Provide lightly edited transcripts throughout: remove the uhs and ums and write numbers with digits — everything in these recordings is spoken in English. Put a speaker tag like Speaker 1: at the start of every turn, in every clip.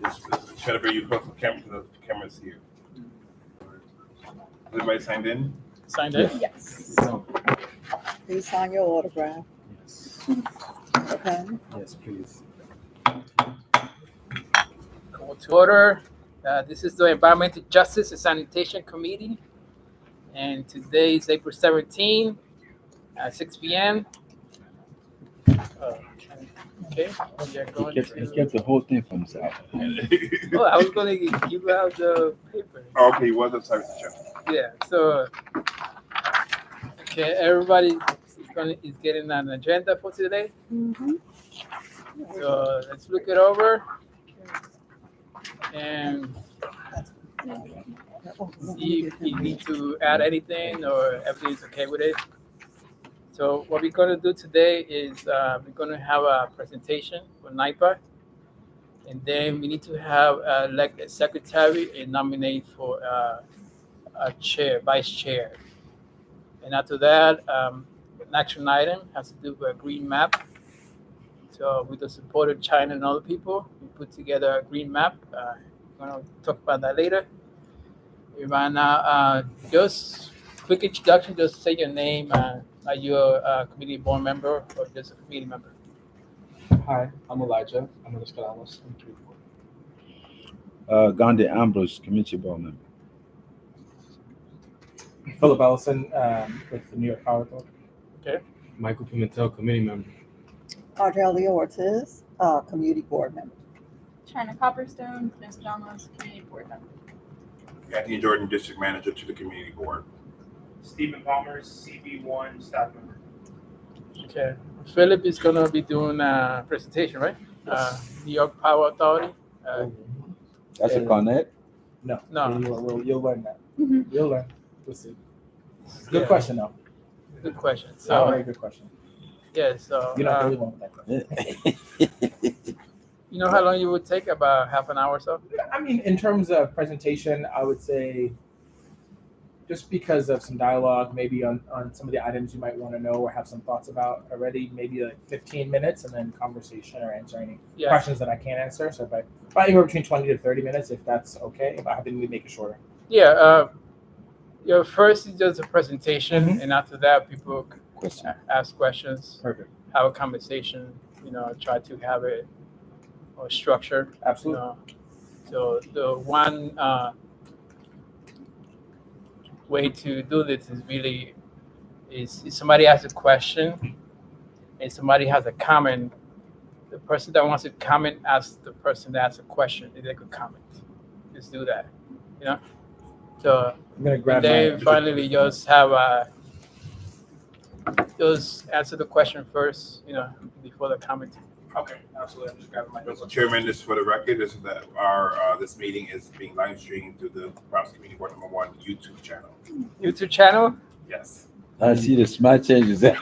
Speaker 1: Try to bring you close to the camera because the camera's here. Is everybody signed in?
Speaker 2: Signed in?
Speaker 3: Yes.
Speaker 4: Please sign your autograph.
Speaker 5: Yes.
Speaker 4: Okay.
Speaker 5: Yes, please.
Speaker 2: Call to order. This is the Environmental Justice and Sanitation Committee. And today is April 17 at 6 p.m. Okay. We are going
Speaker 6: He
Speaker 2: to...
Speaker 6: kept the whole thing for himself.
Speaker 2: Oh, I was going to give out the paper.
Speaker 1: Oh, okay, he was on service show.
Speaker 2: Yeah, so... Okay, everybody is getting an agenda for today.
Speaker 4: Mm-hmm.
Speaker 2: So let's look it over and see if you need to add anything or everything's okay with it. So what we're going to do today is we're going to have a presentation for NIPA, and then we need to have elect a secretary and nominate for a chair, vice chair. And after that, an action item has to do with a green map. So with the support of China and other people, we put together a green map. We're going to talk about that later. Right now, just quick introduction, just say your name. Are you a committee board member or just a committee member?
Speaker 5: Hi, I'm Elijah. I'm an Escalamos. I'm
Speaker 6: Gandhi Ambrose, community board member.
Speaker 5: Philip Ellison with the New York Power Authority.
Speaker 2: Okay.
Speaker 5: Michael Pimentel, committee member.
Speaker 4: Argelia Ortiz, community board member.
Speaker 3: China Copperstone, Escalamos Community Board Member.
Speaker 1: Anthony Jordan, district manager to the community board.
Speaker 7: Stephen Palmer, CB1 staff member.
Speaker 2: Okay. Philip is going to be doing a presentation, right? New York Power Authority.
Speaker 6: That's a connect.
Speaker 5: No. You'll learn that.
Speaker 3: Mm-hmm.
Speaker 5: You'll learn. We'll see. Good
Speaker 2: Yeah.
Speaker 5: question, though.
Speaker 2: Good question.
Speaker 5: Very
Speaker 2: So,
Speaker 5: good question.
Speaker 2: yeah, so
Speaker 5: You don't really want that question.
Speaker 2: you know how long you would take? About half an hour or so?
Speaker 5: I mean, in terms of presentation, I would say just because of some dialogue, maybe on some of the items you might want to know or have some thoughts about already, maybe like 15 minutes and then conversation or answer any
Speaker 2: Yeah.
Speaker 5: questions that I can't answer. So probably anywhere between 20 to 30 minutes, if that's okay. If I have to make it shorter.
Speaker 2: Yeah. First is just a presentation,
Speaker 5: Mhm.
Speaker 2: and after that, people
Speaker 6: Question.
Speaker 2: ask questions,
Speaker 5: Perfect.
Speaker 2: have a conversation. Try to have it or structure.
Speaker 5: Absolutely.
Speaker 2: So the one way to do this is really is if somebody asks a question and somebody has a comment, the person that wants to comment asks the person that asks a question if they could comment. Just do that. So
Speaker 5: I'm going to grab
Speaker 2: and then
Speaker 5: my.
Speaker 2: finally we just have just answer the question first, before the comment.
Speaker 7: Okay, absolutely. I'm just grabbing my
Speaker 1: Mr. Chairman, this is for the record. This is that our this meeting is being live streamed through the Bronx Community Board #1 YouTube channel.
Speaker 2: YouTube channel.
Speaker 1: Yes.
Speaker 6: I see the smart changes.
Speaker 2: I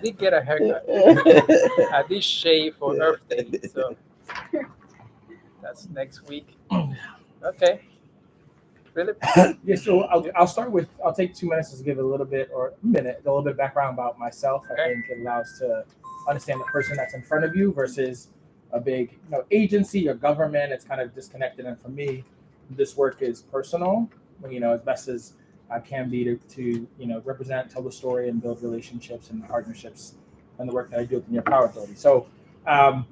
Speaker 2: did get a haircut. I did shave for Earth Day, so that's next week. Okay. Philip?
Speaker 5: Yeah, so I'll start with, I'll take 2 minutes to give a little bit of background about myself. I
Speaker 2: Okay.
Speaker 5: think it allows to understand the person that's in front of you versus a big agency or government. It's kind of disconnected. And for me, this work is personal, as best as I can be to represent, tell the story, and build relationships and partnerships and the work that I do at the New York Power Authority. So I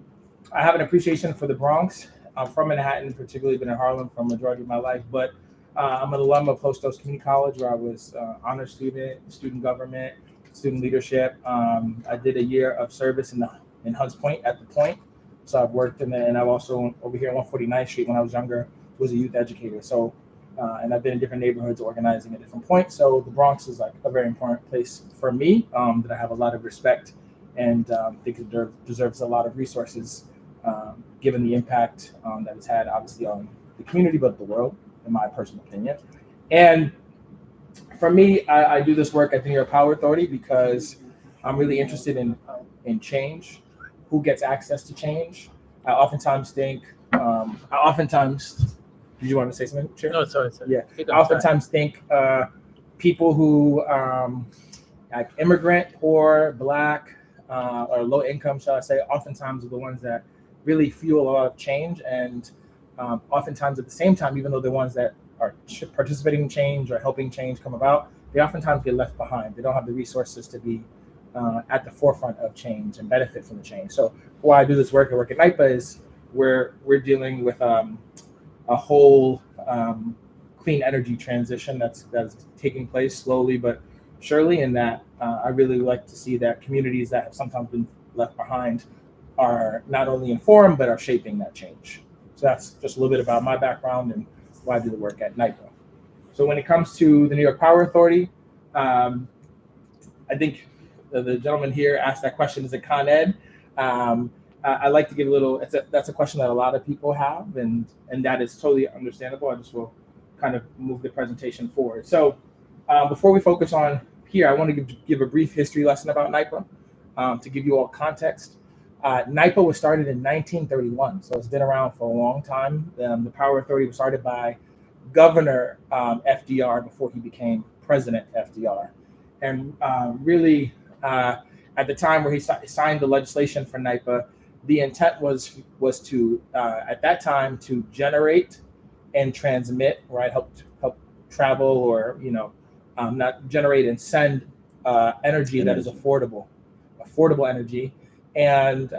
Speaker 5: have an appreciation for the Bronx. I'm from Manhattan, particularly been in Harlem for a majority of my life, but I'm an alum of Post Oaks Community College, where I was honor student government, student leadership. I did a year of service in Hunts Point at the Point. So I've worked and I've also over here on 149th Street when I was younger was a youth educator. So and I've been in different neighborhoods organizing at different points. So the Bronx is like a very important place for me that I have a lot of respect and think it deserves a lot of resources given the impact that it's had obviously on the community, but the world, in my personal opinion. And for me, I do this work at the New York Power Authority because I'm really interested in change, who gets access to change. I oftentimes think, did you want to say something, Chair?
Speaker 2: No, sorry.
Speaker 5: Yeah. I oftentimes think people who like immigrant, poor, Black, or low income, shall I say, oftentimes are the ones that really fuel a lot of change. And oftentimes at the same time, even though they're ones that are participating in change or helping change come about, they oftentimes get left behind. They don't have the resources to be at the forefront of change and benefit from the change. So why I do this work, I work at NYPA, is we're dealing with a whole clean energy transition that's taking place slowly but surely, and that I really like to see that communities that have sometimes been left behind are not only informed but are shaping that change. So that's just a little bit about my background and why I do the work at NYPA. So when it comes to the New York Power Authority, I think the gentleman here asked that question, is it Con Ed? I like to give a little, that's a question that a lot of people have, and that is totally understandable. I just will kind of move the presentation forward. So before we focus on here, I want to give a brief history lesson about NYPA to give you all context. NYPA was started in 1931, so it's been around for a long time. The Power Authority was started by Governor FDR before he became President FDR. And really, at the time where he signed the legislation for NYPA, the intent was to, at that time, to generate and transmit, right, help travel, or, not generate and send energy that is affordable energy. And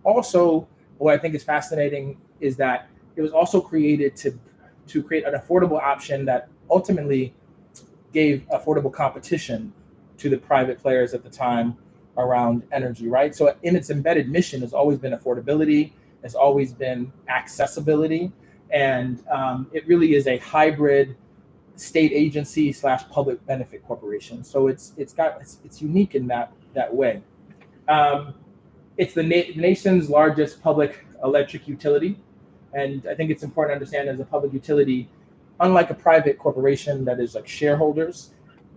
Speaker 5: also, what I think is fascinating is that it was also created to create an affordable option that ultimately gave affordable competition to the private players at the time around energy, right? So in its embedded mission has always been affordability, has always been accessibility, and it really is a hybrid state agency / public benefit corporation. So it's unique in that way. It's the nation's largest public electric utility, and I think it's important to understand, as a public utility, unlike a private corporation that is like shareholders,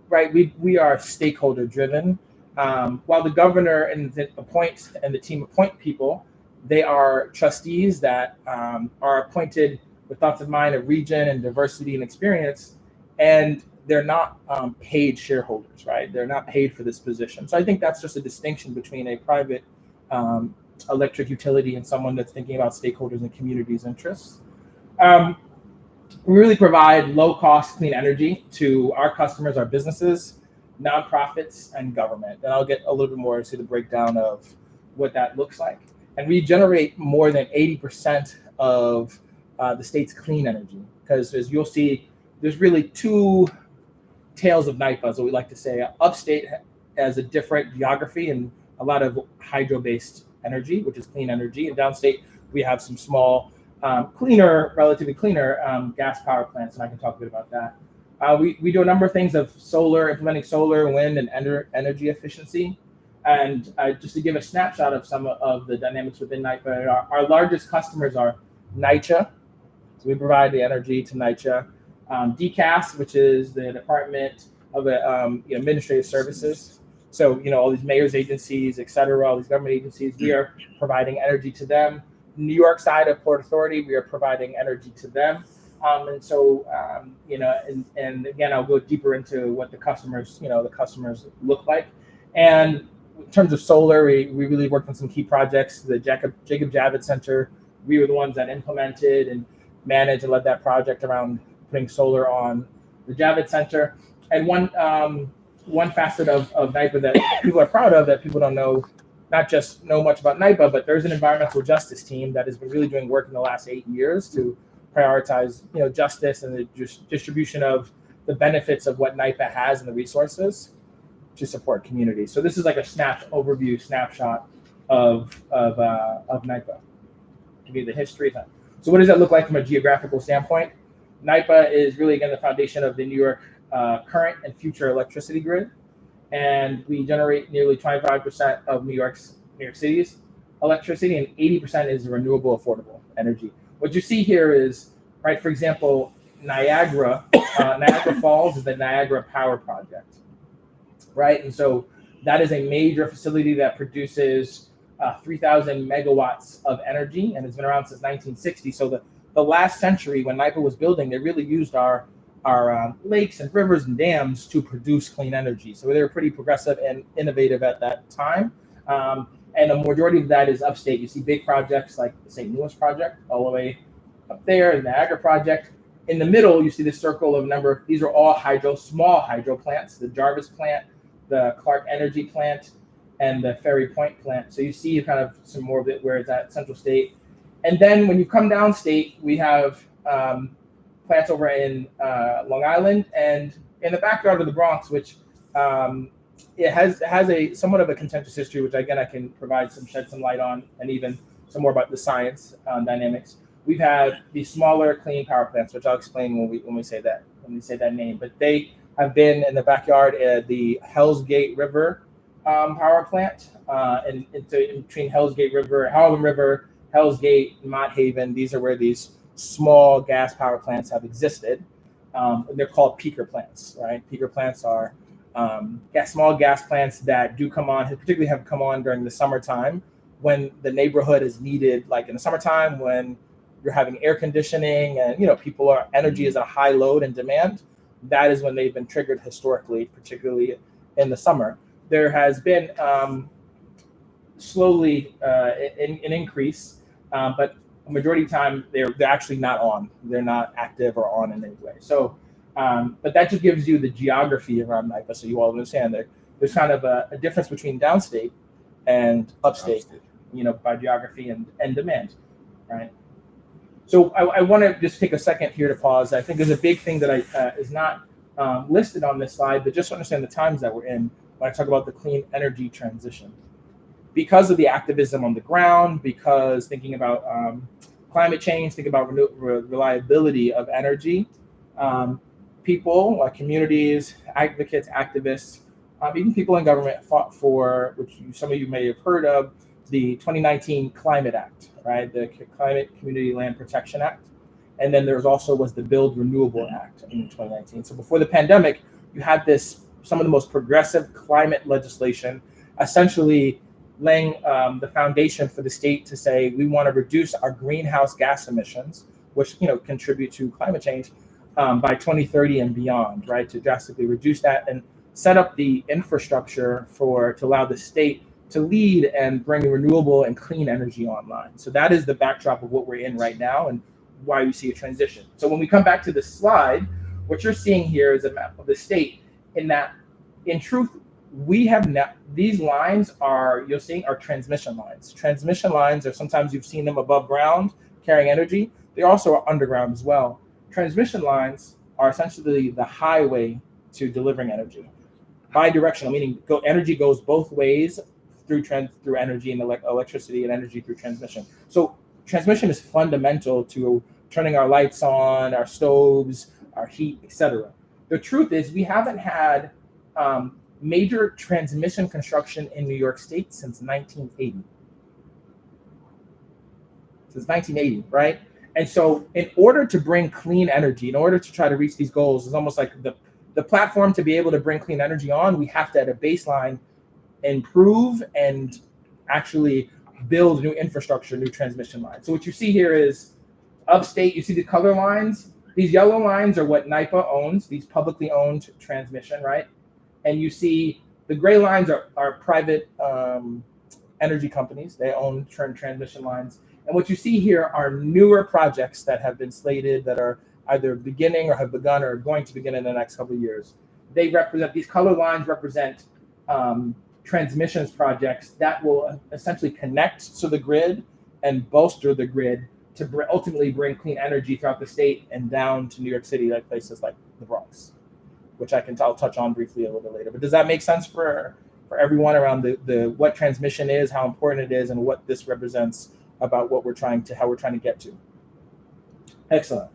Speaker 5: right? We are stakeholder driven. While the governor and the team appoint people, they are trustees that are appointed with thoughts in mind of region and diversity and experience, and they're not paid shareholders, right? They're not paid for this position. So I think that's just a distinction between a private electric utility and someone that's thinking about stakeholders and communities' interests. We really provide low-cost clean energy to our customers, our businesses, nonprofits, and government. And I'll get a little bit more into the breakdown of what that looks like. And we generate more than 80% of the state's clean energy, because as you'll see, there's really two tails of NYPA, as we like to say. Upstate has a different geography and a lot of hydro-based energy, which is clean energy. And downstate, we have some small, relatively cleaner gas power plants, and I can talk a bit about that. We do a number of things of implementing solar, wind, and energy efficiency. And just to give a snapshot of some of the dynamics within NYPA, our largest customers are NYCHA. So we provide the energy to NYCHA. DCAS, which is the Department of Administrative Services. So, all these mayor's agencies, et cetera, all these government agencies, we are providing energy to them. New York side of Port Authority, we are providing energy to them. And so, and again, I'll go deeper into what the customers look like. And in terms of solar, we really worked on some key projects. The Jacob Javits Center, we were the ones that implemented and managed and led that project around putting solar on the Javits Center. And one facet of NYPA that people are proud of, that people don't know, not just know much about NYPA, but there's an environmental justice team that has been really doing work in the last 8 years to prioritize, justice and the distribution of the benefits of what NYPA has and the resources to support communities. So this is like a snapshot of NYPA, to be the history. So what does that look like from a geographical standpoint? NYPA is really, again, the foundation of the New York current and future electricity grid, and we generate nearly 25% of New York City's electricity, and 80% is renewable, affordable energy. What you see here is, right, for example, Niagara Falls is the Niagara Power Project, right? And so that is a major facility that produces 3,000 megawatts of energy, and it's been around since 1960. So the last century, when NYPA was building, they really used our lakes and rivers and dams to produce clean energy. So they were pretty progressive and innovative at that time. And a majority of that is upstate. You see big projects like the St. Louis project all the way up there, the Niagara project. In the middle, you see this circle of a number. These are all small hydro plants, the Jarvis plant, the Clark Energy plant, and the Ferry Point plant. So you see kind of some more of it where it's at Central State. And then when you come downstate, we have plants over in Long Island and in the backyard of the Bronx, which it has a somewhat of a contentious history, which again I can shed some light on, and even some more about the science dynamics. We've had these smaller clean power plants, which I'll explain when we say that name. But they have been in the backyard at the Hell's Gate River power plant, and in between Hell's Gate River, Harlem River, Hell's Gate, Mott Haven. These are where these small gas power plants have existed. They're called peaker plants, right? Peaker plants are small gas plants that do come on, particularly have come on during the summertime when the neighborhood is needed, like in the summertime when you're having air conditioning and energy is at a high load and demand. That is when they've been triggered historically, particularly in the summer. There has been slowly an increase, but a majority of the time they're actually not on. They're not active or on in any way. So, but that just gives you the geography around NIPA, so you all understand that there's kind of a difference between downstate and upstate, by geography and demand, right? So I want to just take a second here to pause. I think there's a big thing that is not listed on this slide, but just to understand the times that we're in when I talk about the clean energy transition. Because of the activism on the ground, because thinking about climate change, thinking about reliability of energy, people, communities, advocates, activists, even people in government fought for, which some of you may have heard of, the 2019 Climate Act, right? The Climate Community Land Protection Act. And then there was the Build Renewable Act in 2019. So before the pandemic, you had some of the most progressive climate legislation, essentially laying the foundation for the state to say, we want to reduce our greenhouse gas emissions, which contribute to climate change, by 2030 and beyond, right? To drastically reduce that and set up the infrastructure to allow the state to lead and bring renewable and clean energy online. So that is the backdrop of what we're in right now and why you see a transition. So when we come back to the slide, what you're seeing here is a map of the state, in that, in truth, we have these lines you're seeing are transmission lines. Transmission lines are, sometimes you've seen them above ground carrying energy. They also are underground as well. Transmission lines are essentially the highway to delivering energy. Bidirectional, meaning energy goes both ways through energy and electricity and energy through transmission. So transmission is fundamental to turning our lights on, our stoves, our heat, etc. The truth is we haven't had major transmission construction in New York State since 1980. Since 1980, right? And so in order to bring clean energy, in order to try to reach these goals, it's almost like the platform to be able to bring clean energy on, we have to, at a baseline, improve and actually build new infrastructure, new transmission lines. So what you see here is upstate, you see the color lines. These yellow lines are what NIPA owns, these publicly owned transmission, right? And you see the gray lines are private energy companies. They own transmission lines. And what you see here are newer projects that have been slated that are either beginning or have begun or are going to begin in the next couple of years. These color lines represent transmissions projects that will essentially connect to the grid and bolster the grid to ultimately bring clean energy throughout the state and down to New York City, like places like the Bronx, which I'll touch on briefly a little bit later. But does that make sense for everyone around the what transmission is, how important it is, and what this represents about how we're trying to get to? Excellent.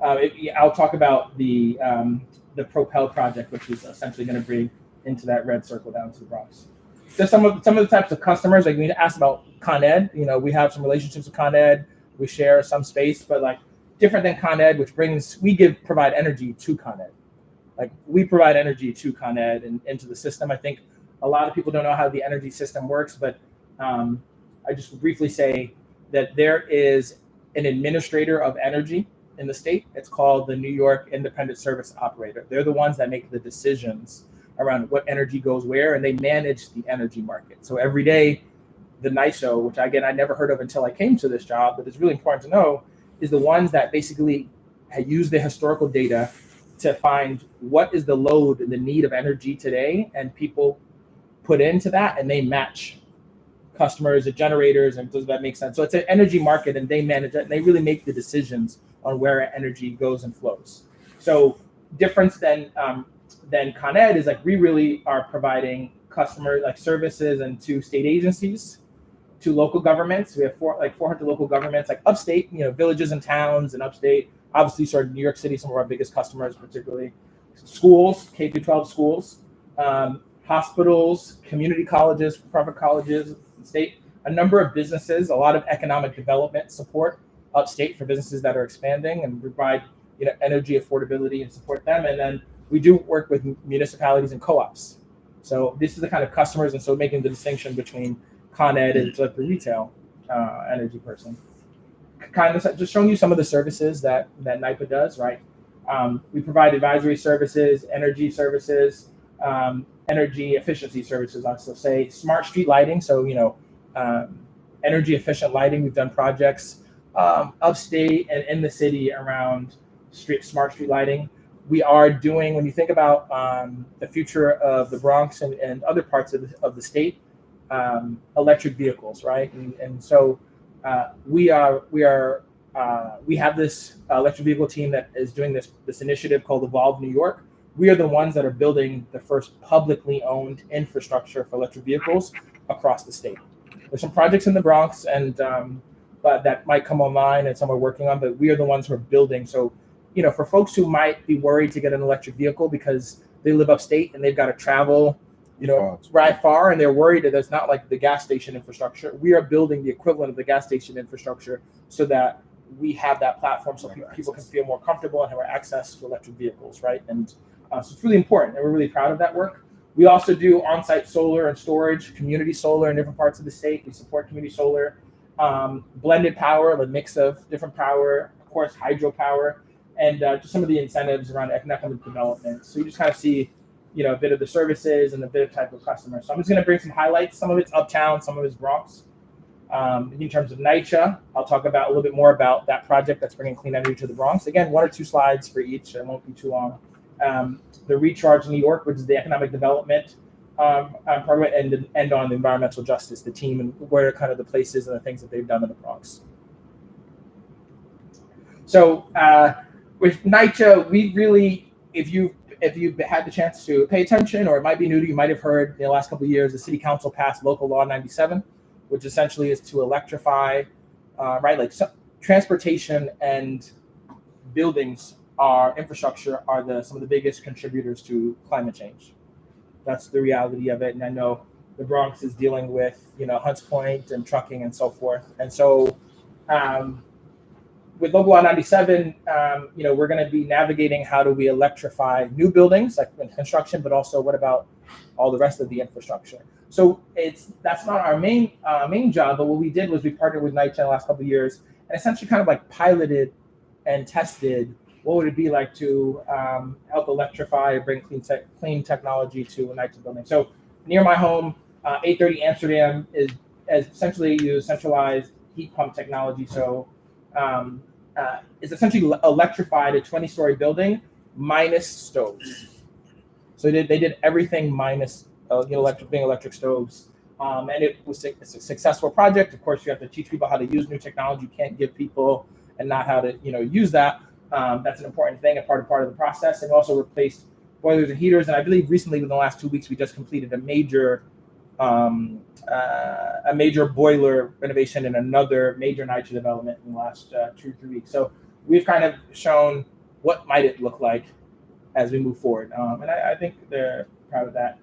Speaker 5: I'll talk about the Propel project, which is essentially going to bring into that red circle down to the Bronx. Just some of the types of customers, like we asked about Con Ed. We have some relationships with Con Ed. We share some space, but different than Con Ed, which provide energy to Con Ed. We provide energy to Con Ed and into the system. I think a lot of people don't know how the energy system works, but I just briefly say that there is an administrator of energy in the state. It's called the New York Independent Service Operator. They're the ones that make the decisions around what energy goes where, and they manage the energy market. So every day, the NISO, which again I never heard of until I came to this job, but it's really important to know, is the ones that basically use the historical data to find what is the load and the need of energy today, and people put into that, and they match customers and generators, and does that make sense? So it's an energy market, and they manage it, and they really make the decisions on where energy goes and flows. So difference than Con Ed is like we really are providing customer like services and to state agencies, to local governments. We have 400 local governments, like upstate, villages and towns and upstate. Obviously, sort of New York City, some of our biggest customers, particularly schools, K through 12 schools, hospitals, community colleges, private colleges, state, a number of businesses, a lot of economic development support upstate for businesses that are expanding, and provide energy affordability and support them. And then we do work with municipalities and co-ops. So this is the kind of customers, and so making the distinction between Con Ed and like the retail energy person. Kind of just showing you some of the services that NIPA does, right? We provide advisory services, energy services, energy efficiency services. Also say smart street lighting. So energy efficient lighting. We've done projects upstate and in the city around smart street lighting. We are doing, when you think about the future of the Bronx and other parts of the state, electric vehicles, right? And so we have this electric vehicle team that is doing this initiative called Evolve New York. We are the ones that are building the first publicly owned infrastructure for electric vehicles across the state. There's some projects in the Bronx and but that might come online and some are working on, but we are the ones who are building. So, for folks who might be worried to get an electric vehicle because they live upstate and they've got to travel, ride far, and they're worried that there's not like the gas station infrastructure. We are building the equivalent of the gas station infrastructure so that we have that platform so people can feel more comfortable and have access to electric vehicles, right? And so it's really important, and we're really proud of that work. We also do on-site solar and storage, community solar in different parts of the state. We support community solar, blended power, the mix of different power, of course, hydropower, and just some of the incentives around economic development. So you just kind of see, a bit of the services and a bit of type of customer. So I'm just going to bring some highlights. Some of it's uptown, some of it's Bronx. In terms of NYCHA, I'll talk about a little bit more about that project that's bringing clean energy to the Bronx. Again, 1 or 2 slides for each. It won't be too long. The Recharge New York, which is the economic development program, and end on the environmental justice, the team, and where are kind of the places and the things that they've done in the Bronx. So with NYCHA, we really, if you've had the chance to pay attention, or it might be new to you, might have heard in the last couple of years, the City Council passed Local Law 97, which essentially is to electrify, transportation and buildings. Our infrastructure are some of the biggest contributors to climate change. That's the reality of it. And I know the Bronx is dealing with, Hunts Point and trucking and so forth. And so with Local Law 97, we're going to be navigating how do we electrify new buildings, like in construction, but also what about all the rest of the infrastructure. So that's not our main job, but what we did was we partnered with NYCHA in the last couple of years and essentially kind of like piloted and tested what would it be like to help electrify or bring clean technology to a NYCHA building. So near my home, 830 Amsterdam is essentially use centralized heat pump technology. So it's essentially electrified a 20-story building minus stoves. So they did everything minus electric stoves. And it was a successful project. Of course, you have to teach people how to use new technology. You can't give people and not how to use that. That's an important thing, a part of the process. And also replaced boilers and heaters. And I believe recently, within the last 2 weeks, we just completed a major boiler renovation in another major NYCHA development in the last 2 or 3 weeks. So we've kind of shown what might it look like as we move forward. And I think they're proud of that.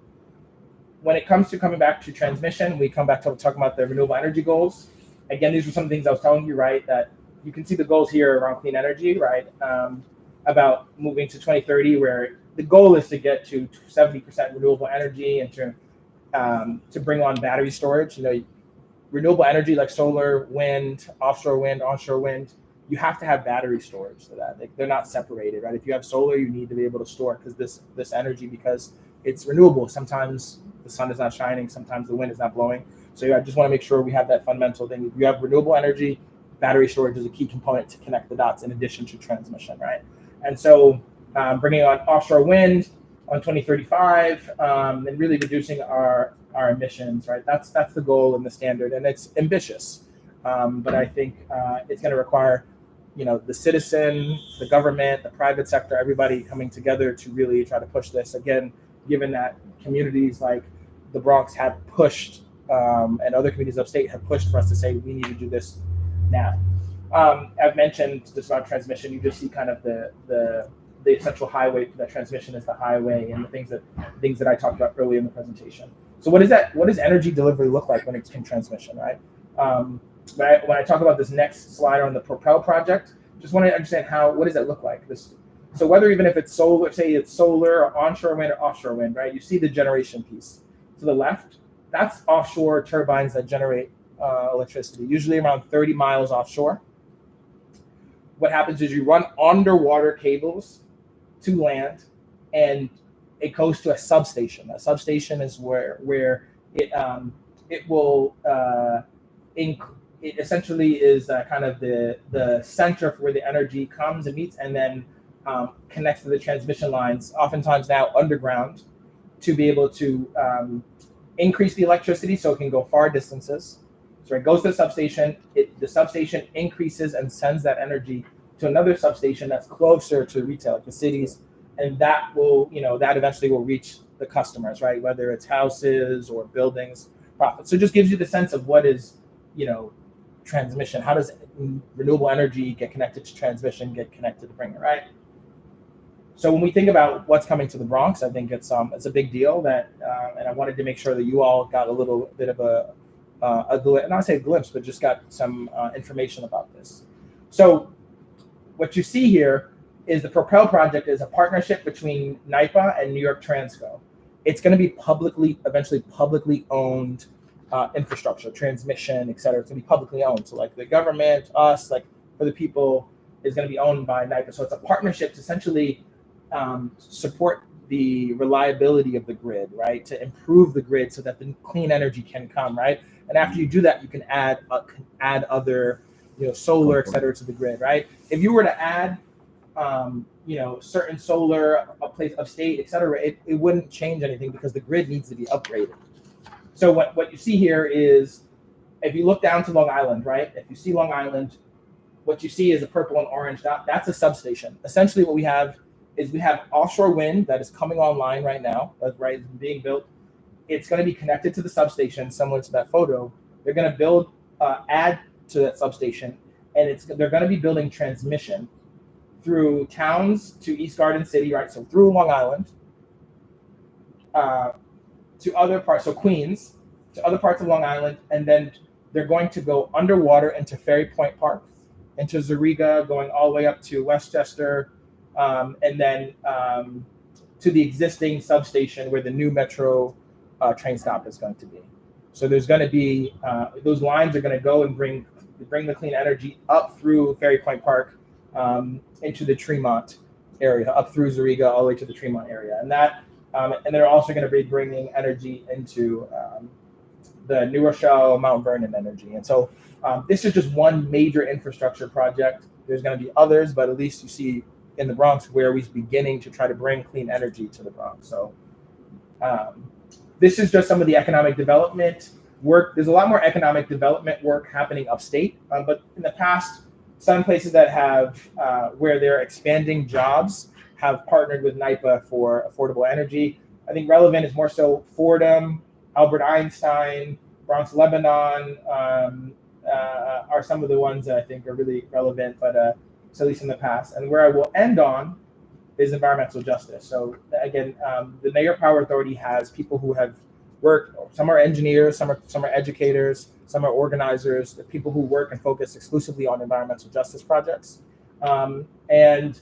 Speaker 5: When it comes to coming back to transmission, we come back to talking about the renewable energy goals. Again, these were some things I was telling you, right, that you can see the goals here around clean energy, right, about moving to 2030, where the goal is to get to 70% renewable energy and to bring on battery storage. Renewable energy like solar, wind, offshore wind, onshore wind, you have to have battery storage for that. They're not separated, right? If you have solar, you need to be able to store this energy because it's renewable. Sometimes the sun is not shining, sometimes the wind is not blowing. So I just want to make sure we have that fundamental thing. If you have renewable energy, battery storage is a key component to connect the dots in addition to transmission, right? And so bringing on offshore wind on 2035 and really reducing our emissions, right? That's the goal and the standard, and it's ambitious. But I think it's going to require, the citizen, the government, the private sector, everybody coming together to really try to push this. Again, given that communities like the Bronx have pushed and other communities upstate have pushed for us to say we need to do this now. I've mentioned just about transmission. You just see kind of the essential highway for that transmission is the highway and the things that I talked about earlier in the presentation. So what does energy delivery look like when it's in transmission, right? When I talk about this next slide on the Propel project, just want to understand what does that look like? So whether even if it's solar, say it's solar or onshore wind or offshore wind, right? You see the generation piece. To the left, that's offshore turbines that generate electricity, usually around 30 miles offshore. What happens is you run underwater cables to land, and it goes to a substation. A substation is where it will it essentially is kind of the center for where the energy comes and meets, and then connects to the transmission lines, oftentimes now underground, to be able to increase the electricity so it can go far distances. So it goes to the substation. The substation increases and sends that energy to another substation that's closer to retail, like the cities, and that will, that eventually will reach the customers, right? Whether it's houses or buildings, profits. So it just gives you the sense of what is, transmission. How does renewable energy get connected to transmission, get connected to bring it, right? So when we think about what's coming to the Bronx, I think it's a big deal that, and I wanted to make sure that you all got a little bit of not say a glimpse, but just got some information about this. So what you see here is the Propel project is a partnership between NYPA and New York Transco. It's going to be eventually publicly owned infrastructure, transmission, et cetera. It's going to be publicly owned. So like the government, us, like for the people, is going to be owned by NYPA. So it's a partnership to essentially support the reliability of the grid, right? To improve the grid so that the clean energy can come, right? And after you do that, you can add other, solar, et cetera, to the grid, right? If you were to add, certain solar, a place upstate, et cetera, it wouldn't change anything because the grid needs to be upgraded. So what you see here is, if you look down to Long Island, right? If you see Long Island, what you see is a purple and orange dot. That's a substation. Essentially, what we have is offshore wind that is coming online right now. That's right, it's being built. It's going to be connected to the substation, similar to that photo. They're going to build, add to that substation, and they're going to be building transmission through towns to East Garden City, right? So through Long Island, to other parts, so Queens, to other parts of Long Island, and then they're going to go underwater into Ferry Point Park, into Zariga, going all the way up to Westchester, and then to the existing substation where the new metro train stop is going to be. So there's going to be, those lines are going to go and bring the clean energy up through Ferry Point Park into the Tremont area, up through Zariga, all the way to the Tremont area. And they're also going to be bringing energy into the New Rochelle, Mount Vernon energy. And so this is just one major infrastructure project. There's going to be others, but at least you see in the Bronx where we're beginning to try to bring clean energy to the Bronx. So this is just some of the economic development work. There's a lot more economic development work happening upstate, but in the past, some places that have where they're expanding jobs have partnered with NYPA for affordable energy. I think relevant is more so Fordham, Albert Einstein, Bronx, Lebanon are some of the ones that I think are really relevant, but at least in the past. And where I will end on is environmental justice. So again, the New York Power Authority has people who have worked. Some are engineers, some are educators, some are organizers. The people who work and focus exclusively on environmental justice projects. And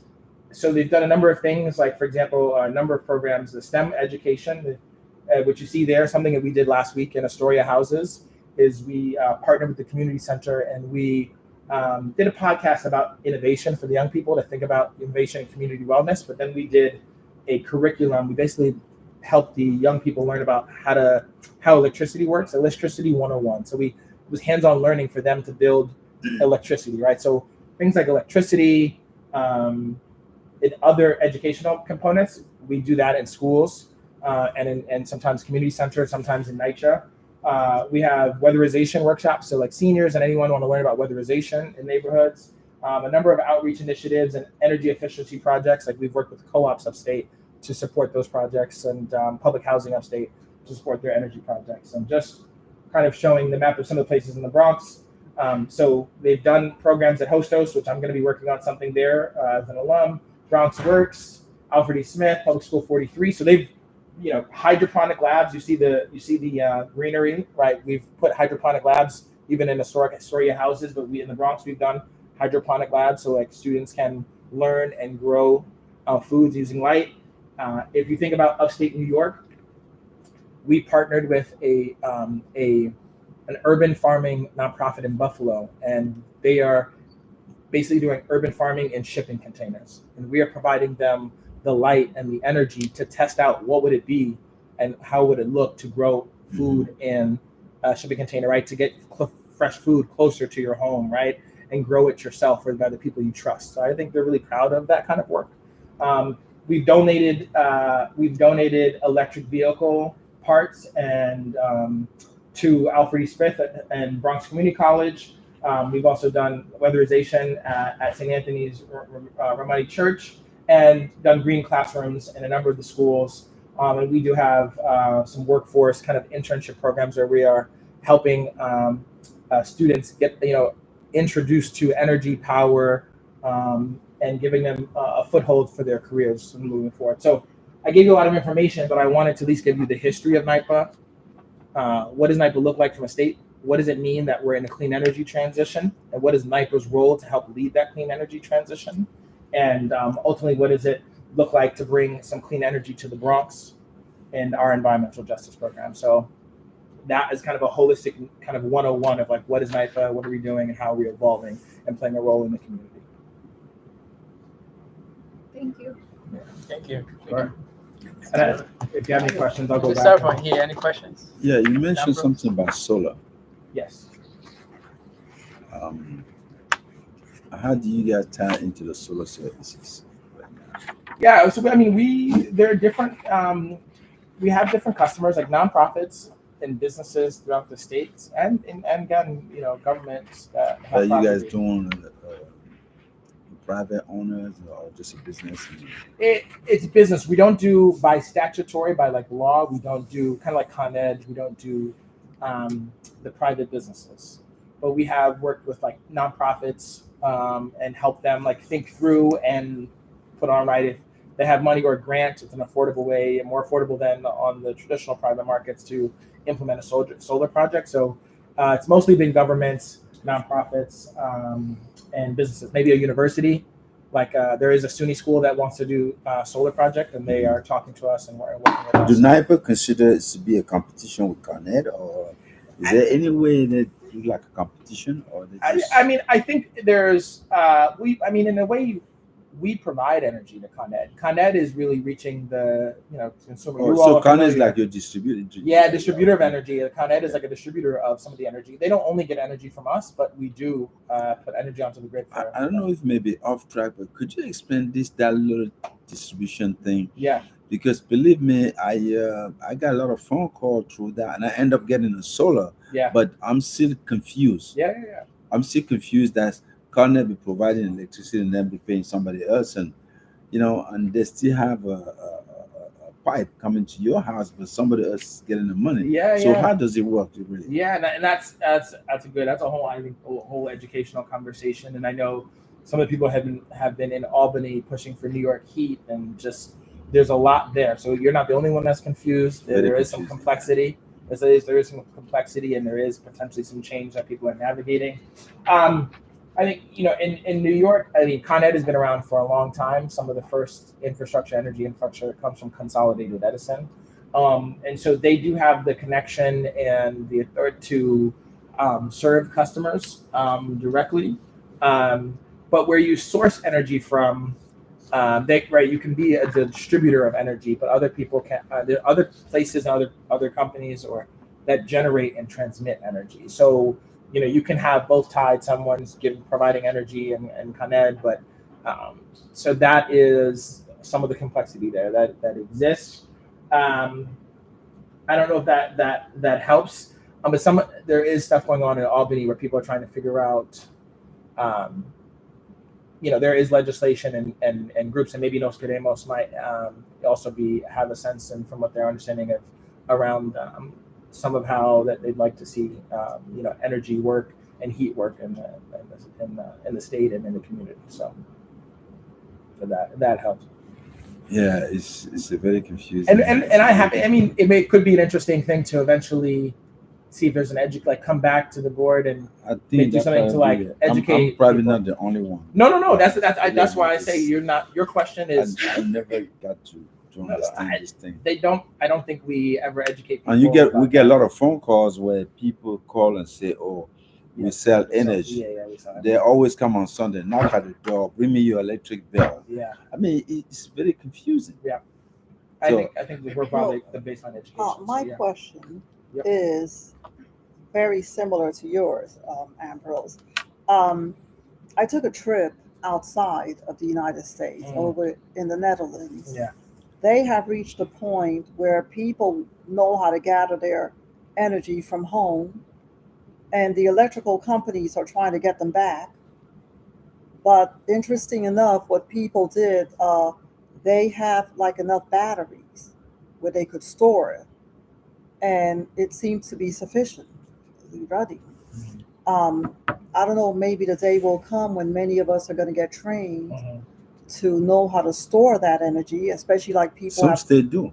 Speaker 5: so they've done a number of things, like, for example, a number of programs, the STEM education, which you see there, something that we did last week in Astoria Houses, is we partnered with the community center and we did a podcast about innovation for the young people to think about innovation and community wellness. But then we did a curriculum. We basically help the young people learn about how electricity works, electricity 101. So it was hands-on learning for them to build electricity, right? So things like electricity, in other educational components, we do that in schools and sometimes community centers, sometimes in NYCHA. We have weatherization workshops, so like seniors and anyone want to learn about weatherization in neighborhoods. A number of outreach initiatives and energy efficiency projects, like we've worked with co-ops upstate to support those projects, and public housing upstate to support their energy projects. And just kind of showing the map of some of the places in the Bronx. So they've done programs at Hostos, which I'm going to be working on something there as an alum. Bronx Works, Alfred E. Smith, Public School 43. So they've, hydroponic labs. You see the greenery, right? We've put hydroponic labs even in historic Astoria houses, but in the Bronx we've done hydroponic labs, so like students can learn and grow foods using light. If you think about upstate New York, we partnered with an urban farming nonprofit in Buffalo, and they are basically doing urban farming in shipping containers, and we are providing them the light and the energy to test out what would it be and how would it look to grow food in a shipping container, right? To get fresh food closer to your home, right? And grow it yourself or by the people you trust. So I think they're really proud of that kind of work. We've donated electric vehicle parts and to Alfred E. Smith and Bronx Community College. We've also done weatherization at St. Anthony's Ramadi Church, and done green classrooms in a number of the schools. And we do have some workforce kind of internship programs where we are helping students get introduced to energy, power, and giving them a foothold for their careers moving forward. So I gave you a lot of information, but I wanted to at least give you the history of NYPA. What does NYPA look like from a state? What does it mean that we're in a clean energy transition? And what is NYPA's role to help lead that clean energy transition? And ultimately, what does it look like to bring some clean energy to the Bronx and our environmental justice program? So that is kind of a holistic kind of 101 of like, what is NYPA, what are we doing, and how are we evolving and playing a role in the community.
Speaker 3: Thank you.
Speaker 2: Thank you.
Speaker 5: Sure. And if you have any questions, I'll go
Speaker 2: Let's
Speaker 5: back.
Speaker 2: start from here. Any questions?
Speaker 6: Yeah, you mentioned
Speaker 2: Number?
Speaker 6: something about solar.
Speaker 5: Yes.
Speaker 6: How do you guys tie into the solar services right now?
Speaker 5: Yeah, so I mean, there are different. We have different customers like nonprofits and businesses throughout the states, and again, governments that have
Speaker 6: Are you guys
Speaker 5: property.
Speaker 6: doing private owners or just a business?
Speaker 5: It's business. We don't do by statutory, by like law. We don't do kind of like Con Ed. We don't do the private businesses, but we have worked with like nonprofits and help them like think through and put on right if they have money or a grant. It's an affordable way, more affordable than on the traditional private markets to implement a solar project. So it's mostly been governments, nonprofits, and businesses. Maybe a university. Like there is a SUNY school that wants to do a solar project, and they are talking to us and we're working with us.
Speaker 6: Do NYPA consider it to be a competition with Con Ed, or is there any way that you like a competition, or they just...
Speaker 5: I mean, I think there's in a way, we provide energy to Con Ed. Con Ed is really reaching the consumer.
Speaker 6: Oh, so Con Ed is like your distributor.
Speaker 5: Yeah, distributor of energy. Con Ed is like a distributor of some of the energy. They don't only get energy from us, but we do put energy onto the grid.
Speaker 6: I don't know if maybe off track, but could you explain that little distribution thing?
Speaker 5: Yeah.
Speaker 6: Because believe me, I got a lot of phone calls through that, and I end up getting a solar.
Speaker 5: Yeah.
Speaker 6: But I'm still confused.
Speaker 5: Yeah.
Speaker 6: I'm still confused that Con Ed be providing electricity and then be paying somebody else, and and they still have a pipe coming to your house, but somebody else is getting the money.
Speaker 5: Yeah.
Speaker 6: So how does it work, really?
Speaker 5: Yeah, and that's a whole educational conversation. And I know some of the people have been in Albany pushing for New York heat, and just there's a lot there. So you're not the only one that's confused. There is some complexity. There is some complexity, and there is potentially some change that people are navigating. I think, in New York, I mean, Con Ed has been around for a long time. Some of the first energy infrastructure comes from Consolidated Edison. And so they do have the connection and the authority to serve customers directly. But where you source energy from, You can be the distributor of energy, but other people can. There are other places, other companies, or that generate and transmit energy. So you can have both tides. Someone's providing energy and Con Ed, but so that is some of the complexity there that exists. I don't know if that helps, but there is stuff going on in Albany where people are trying to figure out. There is legislation and groups, and maybe Nos Queremos might also have a sense, and from what they're understanding of around some of how that they'd like to see energy work and heat work in the state and in the community. So that helps.
Speaker 6: Yeah, it's a very confusing.
Speaker 5: And it could be an interesting thing to eventually see if there's an come back to the board and
Speaker 6: I think
Speaker 5: do something to educate.
Speaker 6: I'm probably
Speaker 5: people.
Speaker 6: not the only one.
Speaker 5: No. That's why I say you're not. Your question is.
Speaker 6: I never got to understand this thing.
Speaker 5: I don't think we ever educate people.
Speaker 6: And we get a lot of phone calls where people call and say, "Oh, we sell energy."
Speaker 5: We sell
Speaker 6: They always come on Sunday, knock at the door, bring me your electric bill.
Speaker 5: Yeah.
Speaker 6: I mean, it's very confusing.
Speaker 5: Yeah.
Speaker 6: So,
Speaker 5: I think we're probably the baseline education.
Speaker 4: My question is very similar to yours, Ambrose. I took a trip outside of the United States, over in the Netherlands.
Speaker 5: Yeah.
Speaker 4: They have reached a point where people know how to gather their energy from home, and the electrical companies are trying to get them back. But interesting enough, what people did, they have like enough batteries where they could store it, and it seems to be sufficient running. I don't know, maybe the day will come when many of us are going to get trained to know how to store that energy, especially like people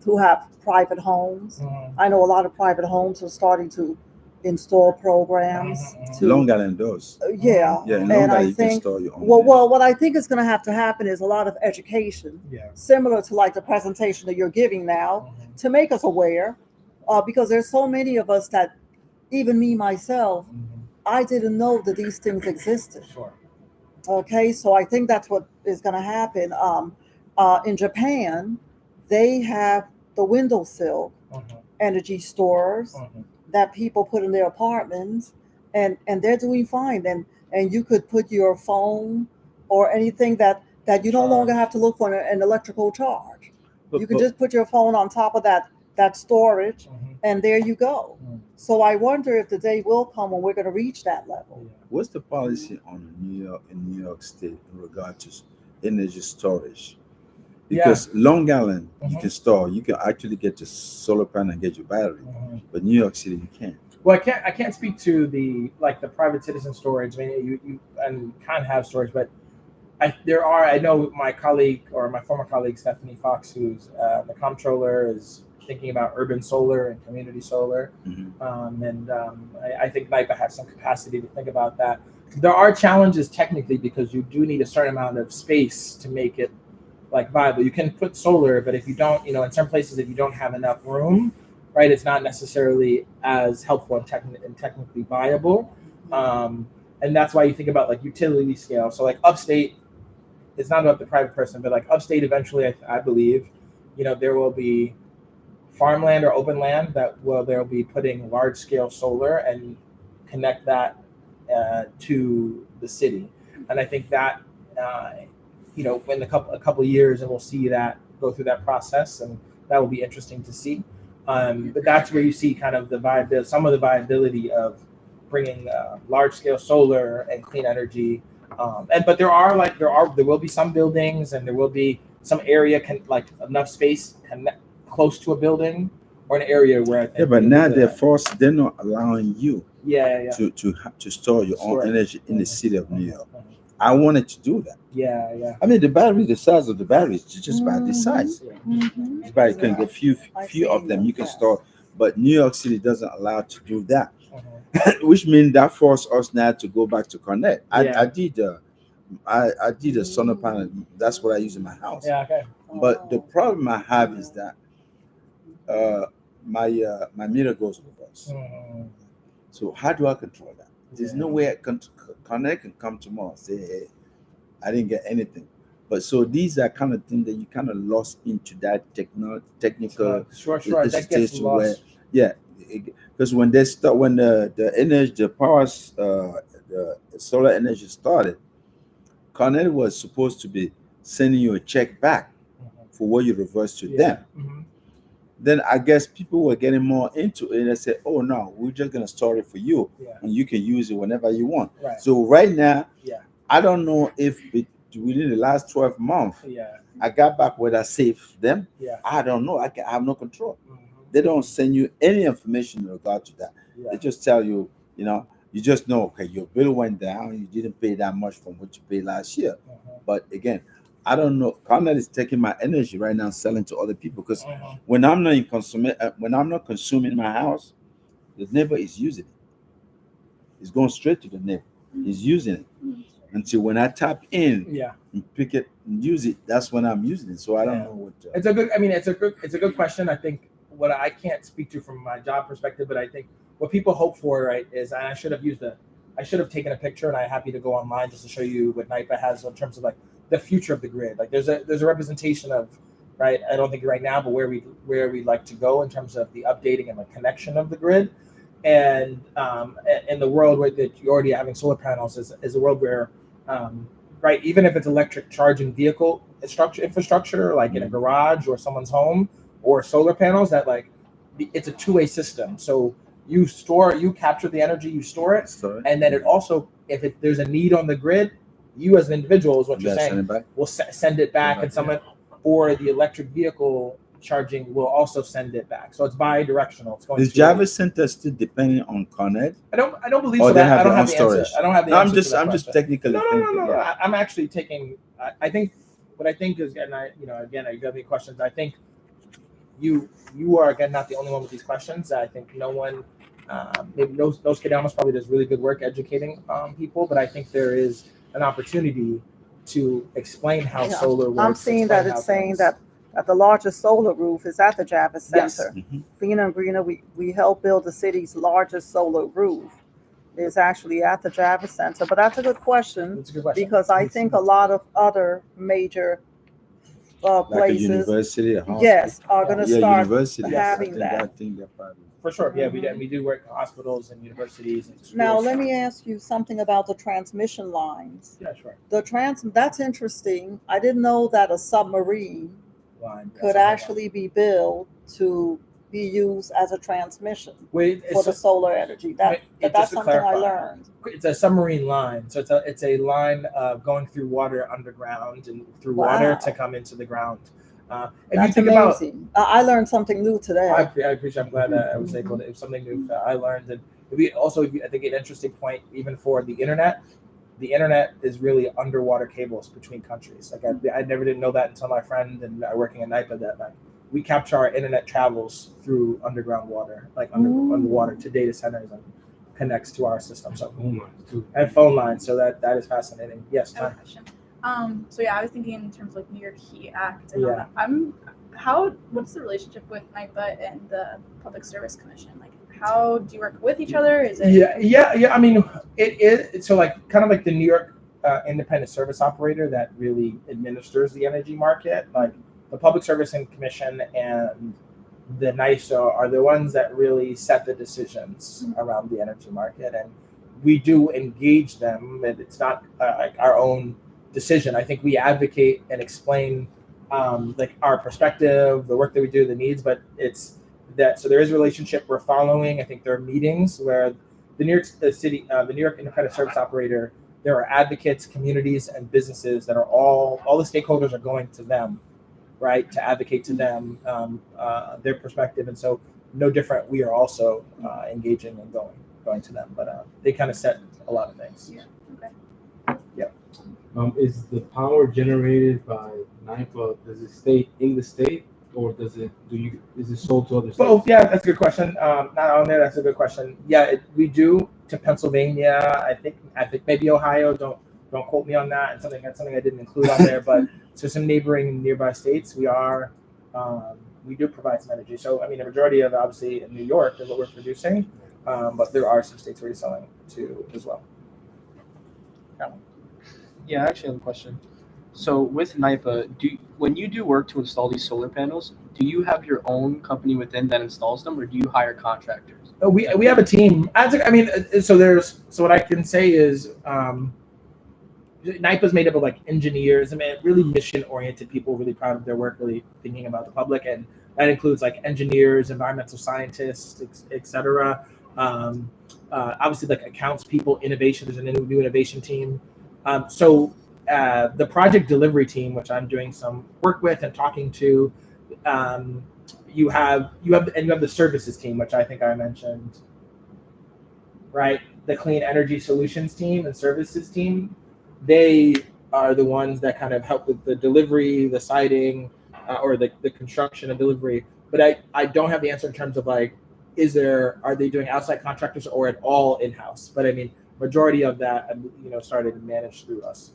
Speaker 4: who have private homes. I know a lot of private homes are starting to install programs to
Speaker 6: Long Island does.
Speaker 4: Yeah,
Speaker 6: Yeah, in
Speaker 4: and
Speaker 6: Long Island
Speaker 4: I
Speaker 6: you can
Speaker 4: think
Speaker 6: store your own.
Speaker 4: well, what I think is going to have to happen is a lot of education, similar to like the presentation that you're giving now, to make us aware, because there's so many of us that, even me myself, I didn't know that these things existed.
Speaker 5: Sure.
Speaker 4: Okay, so I think that's what is going to happen. In Japan, they have the windowsill energy stores that people put in their apartments, and they're doing fine. And you could put your phone or anything that you no longer have to look for an electrical charge. You can just put your phone on top of that storage, and there you go. So I wonder if the day will come when we're going to reach that level.
Speaker 6: What's the policy on New York State in regard to energy storage? Because Long Island, you can actually get your solar panel and get your battery, but New York City you can't.
Speaker 5: Well, I can't speak to the private citizen storage. I mean, you can have storage, but I know my colleague or my former colleague Stephanie Fox, who's the comptroller, is thinking about urban solar and community solar, I think NYPA has some capacity to think about that. There are challenges technically because you do need a certain amount of space to make it viable. You can put solar, but if you don't, in some places, if you don't have enough room, right, it's not necessarily as helpful and technically viable. And that's why you think about utility scale. So upstate, it's not about the private person, but upstate eventually, I believe, there will be farmland or open land they'll be putting large scale solar and connect that to the city. And I think that in a couple of years, and we'll see that go through that process, and that will be interesting to see. But that's where you see kind of some of the viability of bringing large scale solar and clean energy. But there will be some buildings, and there will be some area enough space close to a building or an area where.
Speaker 6: But now they're not allowing you. To store your own energy in the city of New York. I wanted to do that.
Speaker 5: Yeah.
Speaker 6: I mean, the size of the battery is just about this size. It's about, you can get few of them you can store, but New York City doesn't allow to do that, which means that forced us now to go back to Connect. I did a solar panel. That's what I use in my house.
Speaker 5: Yeah. Okay.
Speaker 6: But the problem I have is that my meter goes reverse. So how do I control that? There's no way Connect can come tomorrow and say, hey, I didn't get anything. But so these are kind of things that you kind of lost into that technical
Speaker 5: Sure. That gets
Speaker 6: situation where,
Speaker 5: lost.
Speaker 6: yeah, because when the energy, the solar energy started, Cornell was supposed to be sending you a check back for what you reversed to them.
Speaker 5: Mhm.
Speaker 6: Then I guess people were getting more into it and they said, oh no, we're just gonna store it for you
Speaker 5: Yeah.
Speaker 6: and you can use it whenever you want.
Speaker 5: Right.
Speaker 6: So right now,
Speaker 5: Yeah.
Speaker 6: I don't know if within the last 12 months
Speaker 5: Yeah.
Speaker 6: I got back where I saved them.
Speaker 5: Yeah.
Speaker 6: I don't know. I have no control.
Speaker 5: Mhm.
Speaker 6: They don't send you any information in regard to that.
Speaker 5: Yeah.
Speaker 6: They just tell you, you just know, okay, your bill went down. You didn't pay that much from what you paid last year.
Speaker 5: Mhm.
Speaker 6: But again, I don't know. Conrad is taking my energy right now, selling to other people. Because
Speaker 5: Mhm.
Speaker 6: when I'm not consuming my house, the neighbor is using it. It's going straight to the neighbor. He's using it until when I tap in
Speaker 5: Yeah.
Speaker 6: and pick it and use it. That's when I'm using it. So I don't
Speaker 5: Yeah.
Speaker 6: know what.
Speaker 5: It's a good. I mean, it's a good question. I think what I can't speak to from my job perspective, but I think what people hope for, right, is I should have taken a picture, and I'm happy to go online just to show you what NIPA has in terms of like the future of the grid. Like there's a representation of, right. I don't think right now, but where we'd like to go in terms of the updating and the connection of the grid, and in the world where that you're already having solar panels is a world where, right, even if it's electric charging vehicle infrastructure, like in a garage or someone's home, or solar panels, that like it's a two-way system. So you capture the energy, you store it, and then it also, if there's a need on the grid, you as an individual is what you're saying, will send it back, and someone or the electric vehicle charging will also send it back. So it's bi-directional. It's going.
Speaker 6: Is Java Center still depending on Connet?
Speaker 5: I don't believe
Speaker 6: Or
Speaker 5: so.
Speaker 6: they
Speaker 5: I
Speaker 6: have
Speaker 5: don't
Speaker 6: their
Speaker 5: have
Speaker 6: own
Speaker 5: the
Speaker 6: storage?
Speaker 5: answer. I don't have the
Speaker 6: No,
Speaker 5: answer.
Speaker 6: I'm just technically
Speaker 5: No.
Speaker 6: thinking.
Speaker 5: I'm actually taking. I think what I think is, and again, you have any questions? I think you are again not the only one with these questions. I think no one, maybe those Kadamas probably does really good work educating people, but I think there is an opportunity to explain how
Speaker 4: Yeah,
Speaker 5: solar works.
Speaker 4: I'm seeing that
Speaker 5: explain
Speaker 4: it's
Speaker 5: how
Speaker 4: saying
Speaker 5: things-
Speaker 4: that the largest solar roof is at the Java
Speaker 5: Yes.
Speaker 4: Center.
Speaker 6: Mhm.
Speaker 4: Cleaner and Greener, we helped build the city's largest solar roof. It's actually at the Java Center. But that's a good question,
Speaker 5: That's a good question.
Speaker 4: because I think a lot of other major
Speaker 6: Like a
Speaker 4: places,
Speaker 6: university, a hospital.
Speaker 4: yes, are going to
Speaker 6: Yeah,
Speaker 4: start
Speaker 6: university.
Speaker 4: having
Speaker 6: I
Speaker 4: that.
Speaker 6: think they're probably.
Speaker 5: For sure, yeah,
Speaker 4: Mhm.
Speaker 5: we do work in hospitals and universities and schools.
Speaker 4: Now, let me ask you something about the transmission lines.
Speaker 5: Yeah, sure.
Speaker 4: That's interesting. I didn't know that a submarine
Speaker 5: Line.
Speaker 4: could actually be built to be used as a transmission
Speaker 5: Wait,
Speaker 4: for the solar energy. That's
Speaker 5: just to
Speaker 4: something I
Speaker 5: clarify,
Speaker 4: learned.
Speaker 5: it's a submarine line, so it's a line going through water underground and through water
Speaker 4: Wow.
Speaker 5: to come into the ground. If
Speaker 4: That's
Speaker 5: you think
Speaker 4: amazing. I learned something new today.
Speaker 5: I appreciate. I'm glad that I was able to. It was something new that I learned, and I think an interesting point even for the internet. The internet is really underwater cables between countries. Like I never didn't know that until my friend and I working at NIPA that like we capture our internet travels through underground water, like underwater to data centers and connects to our system. So and phone lines. So that is fascinating. Yes,
Speaker 3: I have
Speaker 5: Tom.
Speaker 3: a question. So yeah, I was thinking in terms of like New York Heat Act and
Speaker 5: Yeah.
Speaker 3: all that. What's the relationship with NIPA and the Public Service Commission? Like, how do you work with each other? Is it?
Speaker 5: Yeah. I mean, it's so like kind of like the New York independent service operator that really administers the energy market. Like the Public Service and Commission and the NISO are the ones that really set the decisions around the energy market, and we do engage them. And it's not like our own decision. I think we advocate and explain like our perspective, the work that we do, the needs, but it's that. So there is a relationship we're following. I think there are meetings where the New York Independent Service Operator, there are advocates, communities, and businesses that are all the stakeholders are going to them, right, to advocate to them their perspective, and so no different. We are also engaging and going to them, but they kind of set a lot of things.
Speaker 3: Yeah. Okay.
Speaker 8: Is the power generated by NIPA, does it stay in the state, or is it sold to other states?
Speaker 5: Both. Yeah, that's a good question. Not on there. That's a good question. Yeah, we do to Pennsylvania. I think maybe Ohio. Don't quote me on that. It's something I didn't include on there. But so some nearby states, we do provide some energy. So I mean, the majority of obviously in New York is what we're producing, but there are some states where you're selling to as well.
Speaker 9: Yeah, I actually have a question. So with NIPA, when you do work to install these solar panels, do you have your own company within that installs them, or do you hire contractors?
Speaker 5: We have a team. So what I can say is NIPA is made up of like engineers. I mean, really mission oriented people, really proud of their work, really thinking about the public, and that includes like engineers, environmental scientists, etc. Obviously, like accounts people, innovation. There's a new innovation team. The project delivery team, which I'm doing some work with and talking to, you have the services team, which I think I mentioned, right? The clean energy solutions team and services team, they are the ones that kind of help with the delivery, the siting, or the construction and delivery. But I don't have the answer in terms of like, are they doing outside contractors or at all in-house? But I mean, majority of that, started and managed through us.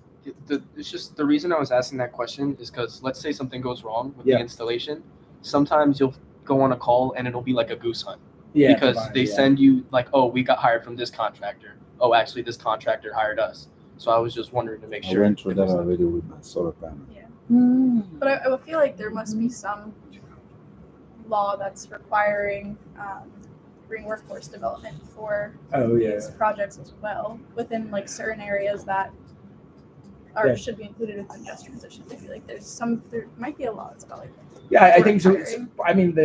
Speaker 9: It's just the reason I was asking that question is because let's say something goes wrong with
Speaker 5: Yeah.
Speaker 9: the installation. Sometimes you'll go on a call and it'll be like a goose hunt.
Speaker 5: Yeah,
Speaker 9: because they send you like, oh, we got hired from this contractor. Oh, actually, this contractor hired us. So I was just wondering to make
Speaker 6: I
Speaker 9: sure.
Speaker 6: went through that already with my solar panel.
Speaker 3: But I would feel like there must be some law that's requiring green workforce development for these projects as well within like certain areas that should be included within just transition. I feel like there might be a law that's about like
Speaker 5: I think so.
Speaker 3: hiring.
Speaker 5: I mean,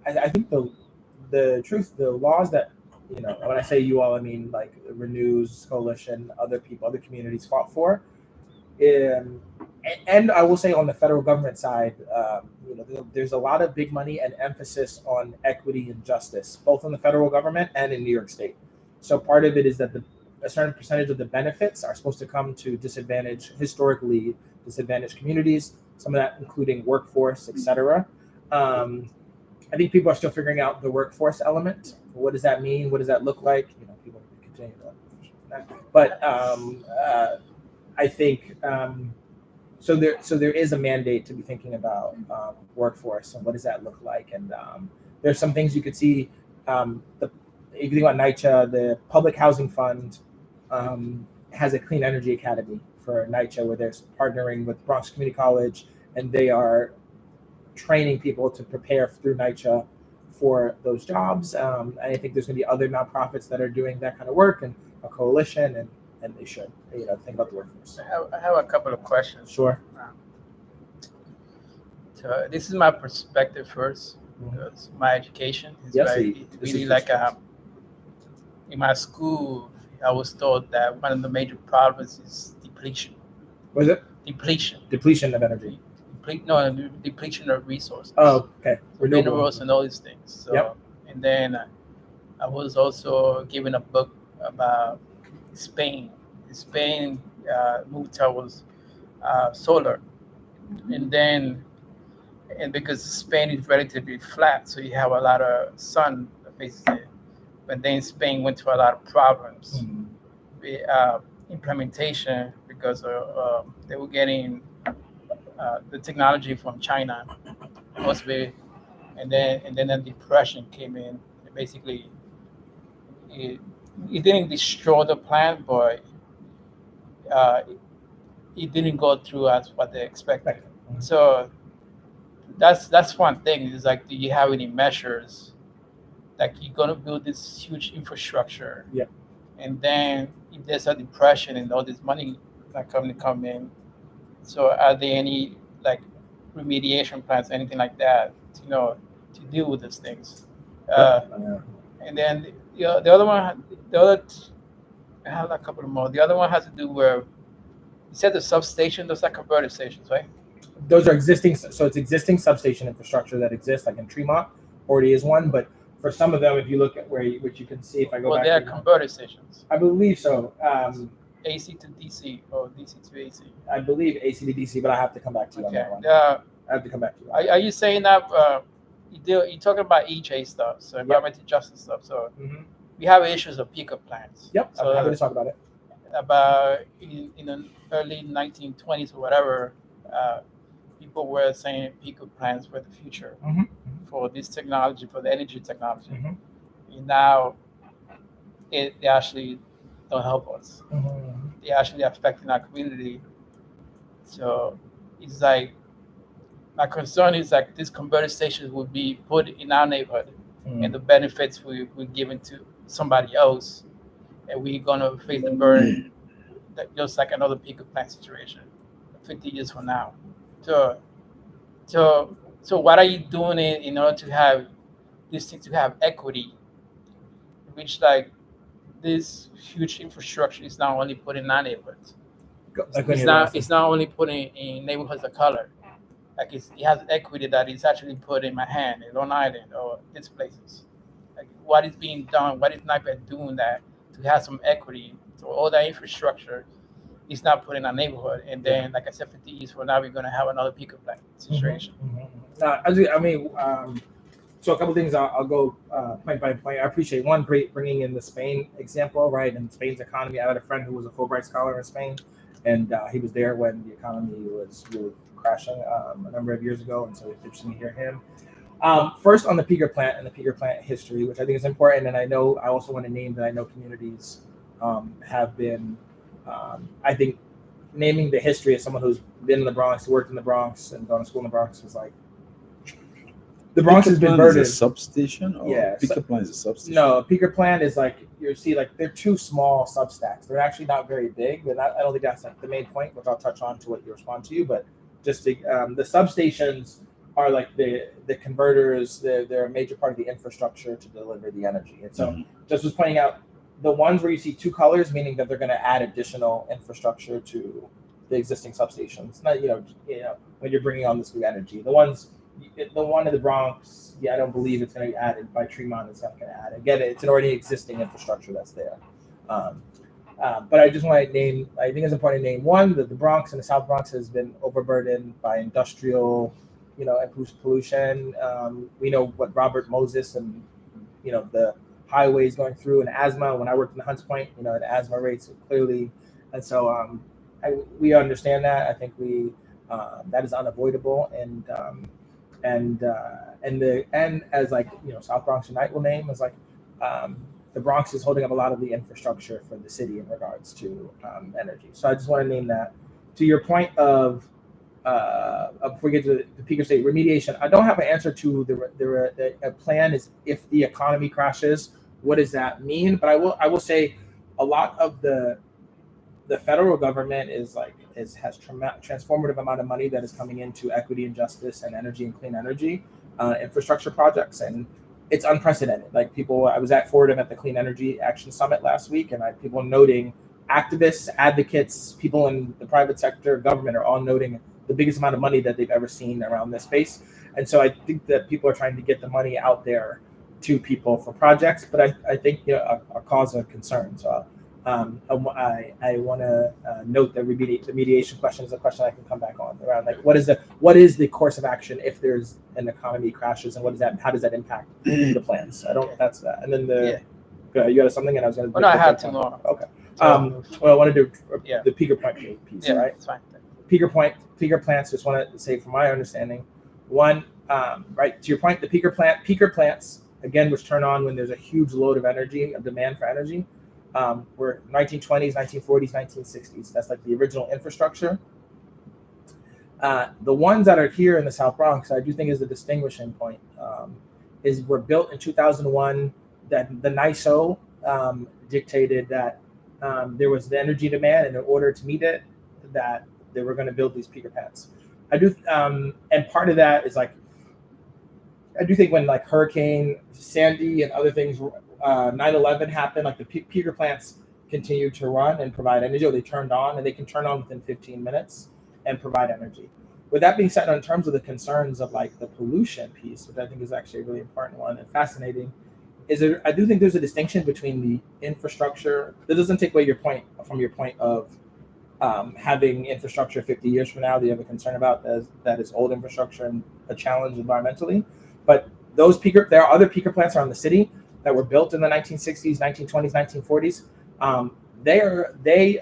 Speaker 5: I think the laws that, when I say you all, I mean like Renew's coalition, other people, other communities fought for. And I will say on the federal government side, there's a lot of big money and emphasis on equity and justice, both in the federal government and in New York State. So part of it is that a certain percentage of the benefits are supposed to come to historically disadvantaged communities, some of that including workforce, etc. I think people are still figuring out the workforce element. What does that mean? What does that look like? People continue to, but I think so. There is a mandate to be thinking about workforce and what does that look like. And there's some things you could see. If you think about NYCHA, the Public Housing Fund has a Clean Energy Academy for NYCHA, where they're partnering with Bronx Community College, and they are training people to prepare through NYCHA for those jobs. And I think there's going to be other nonprofits that are doing that kind of work, and a coalition, and they should think about the workforce.
Speaker 2: I have a couple of questions.
Speaker 5: Sure.
Speaker 2: So this is my perspective first, because my education is really like in my school. I was told that one of the major problems is depletion.
Speaker 5: What is it?
Speaker 2: Depletion.
Speaker 5: Depletion of energy.
Speaker 2: Depletion of resources.
Speaker 5: Oh, okay.
Speaker 2: Minerals and all these things. So,
Speaker 5: Yep.
Speaker 2: And then I was also given a book about Spain. Spain moved towards solar, and because Spain is relatively flat, so you have a lot of sun that faces it. But then Spain went through a lot of problems with implementation because they were getting the technology from China, mostly, and then the depression came in. And basically, it didn't destroy the plant, but it didn't go through as what they expected. So that's one thing. Is like, do you have any measures? Like, you're gonna build this huge infrastructure, and then if there's a depression and all this money not come in, so are there any like remediation plans, anything like that, to deal with these things? And then the other one, I have a couple more. The other one has to do with, you said the substation, those are converter stations, right?
Speaker 5: Those are existing, so it's existing substation infrastructure that exists, like in Tremont, already is one, but for some of them, if you look at which you can see, if I go back.
Speaker 2: Well, they are converter stations.
Speaker 5: I believe so.
Speaker 2: AC to DC or DC to AC.
Speaker 5: I believe AC to DC, but I have to come back to you on that one.
Speaker 2: I
Speaker 5: have to come back to you.
Speaker 2: Are you saying that you're talking about EJ stuff, so environmental justice stuff? So we have issues of pickup plants.
Speaker 5: Yep,
Speaker 2: so
Speaker 5: I'm happy to talk about it.
Speaker 2: About in the early 1920s or whatever, people were saying pickup plants were the future for this technology, for the energy technology. And now they actually don't help us. They actually affecting our community. So it's like my concern is like these converter stations will be put in our neighborhood, and the benefits we're giving to somebody else, and we're gonna face the burden that just like another picker plant situation 50 years from now. So so what are you doing in order to have this thing to have equity, which like this huge infrastructure is not only put in our neighborhoods. It's not only put in neighborhoods of color. Like it has equity that is actually put in Manhattan, in Long Island, or these places. Like what is being done? What is NIPA doing that to have some equity? So all that infrastructure is not put in our neighborhood, and then, like I said, 50 years from now, we're gonna have another picker plant situation.
Speaker 5: So a couple things I'll go point by point. I appreciate one, bringing in the Spain example, right? And Spain's economy. I had a friend who was a Fulbright scholar in Spain, and he was there when the economy was really crashing a number of years ago, and so it's interesting to hear him. First on the peaker plant and the peaker plant history, which I think is important, and I also want to name that I know communities have been, I think, naming the history as someone who's been in the Bronx, worked in the Bronx, and gone to school in the Bronx is like, the Bronx has been burdened.
Speaker 6: Is a substation? Or peaker plant is a substation?
Speaker 5: No, peaker plant is like, you see, like they're two small substacks. They're actually not very big, but I don't think that's like the main point, which I'll touch on to what you respond to. But just the substations are like the converters. They're a major part of the infrastructure to deliver the energy. And so, just was pointing out the ones where you see two colors, meaning that they're going to add additional infrastructure to the existing substations. Not when you're bringing on this new energy. The one in the Bronx, I don't believe it's going to be added by Tremont. It's not going to add. Again, it's an already existing infrastructure that's there. But I just want to name. I think it's important to name one that the Bronx and the South Bronx has been overburdened by industrial, and pollution. We know what Robert Moses and the highways going through, and asthma. When I worked in the Hunts Point, the asthma rates are clearly, and so we understand that. I think that is unavoidable, and as like South Bronx Unite will name as like the Bronx is holding up a lot of the infrastructure for the city in regards to energy. So I just want to name that. To your point of before we get to the peaker state remediation, I don't have an answer to the plan is if the economy crashes, what does that mean? But I will say a lot of the federal government has transformative amount of money that is coming into equity and justice and energy and clean energy infrastructure projects, and it's unprecedented. Like I was at Fordham at the Clean Energy Action Summit last week, and I had people noting, activists, advocates, people in the private sector, government are all noting the biggest amount of money that they've ever seen around this space. And so I think that people are trying to get the money out there to people for projects, but I think a cause of concern. So I want to note that the mediation question is a question I can come back on around like what is the course of action if there's an economy crashes, and how does that impact the plans? That's that. And then you got something, and I was going to.
Speaker 2: No, I had two more.
Speaker 5: Okay. Well, I want to do the peaker plant piece, right?
Speaker 2: It's fine.
Speaker 5: Peaker plants. Just want to say, from my understanding, one, right to your point, the peaker plants again, which turn on when there's a huge load of energy, a demand for energy. Were 1920s, 1940s, 1960s. That's like the original infrastructure. The ones that are here in the South Bronx, I do think is the distinguishing point, is were built in 2001. That the NISO dictated that there was the energy demand, and in order to meet it, that they were going to build these peaker plants. And part of that is like, I do think when like Hurricane Sandy and other things, 9/11 happened, like the peaker plants continued to run and provide energy. They turned on, and they can turn on within 15 minutes and provide energy. With that being said, in terms of the concerns of like the pollution piece, which I think is actually a really important one and fascinating, I do think there's a distinction between the infrastructure. That doesn't take away your point of having infrastructure 50 years from now that you have a concern about that is old infrastructure and a challenge environmentally. But there are other peaker plants around the city that were built in the 1960s, 1920s, 1940s. They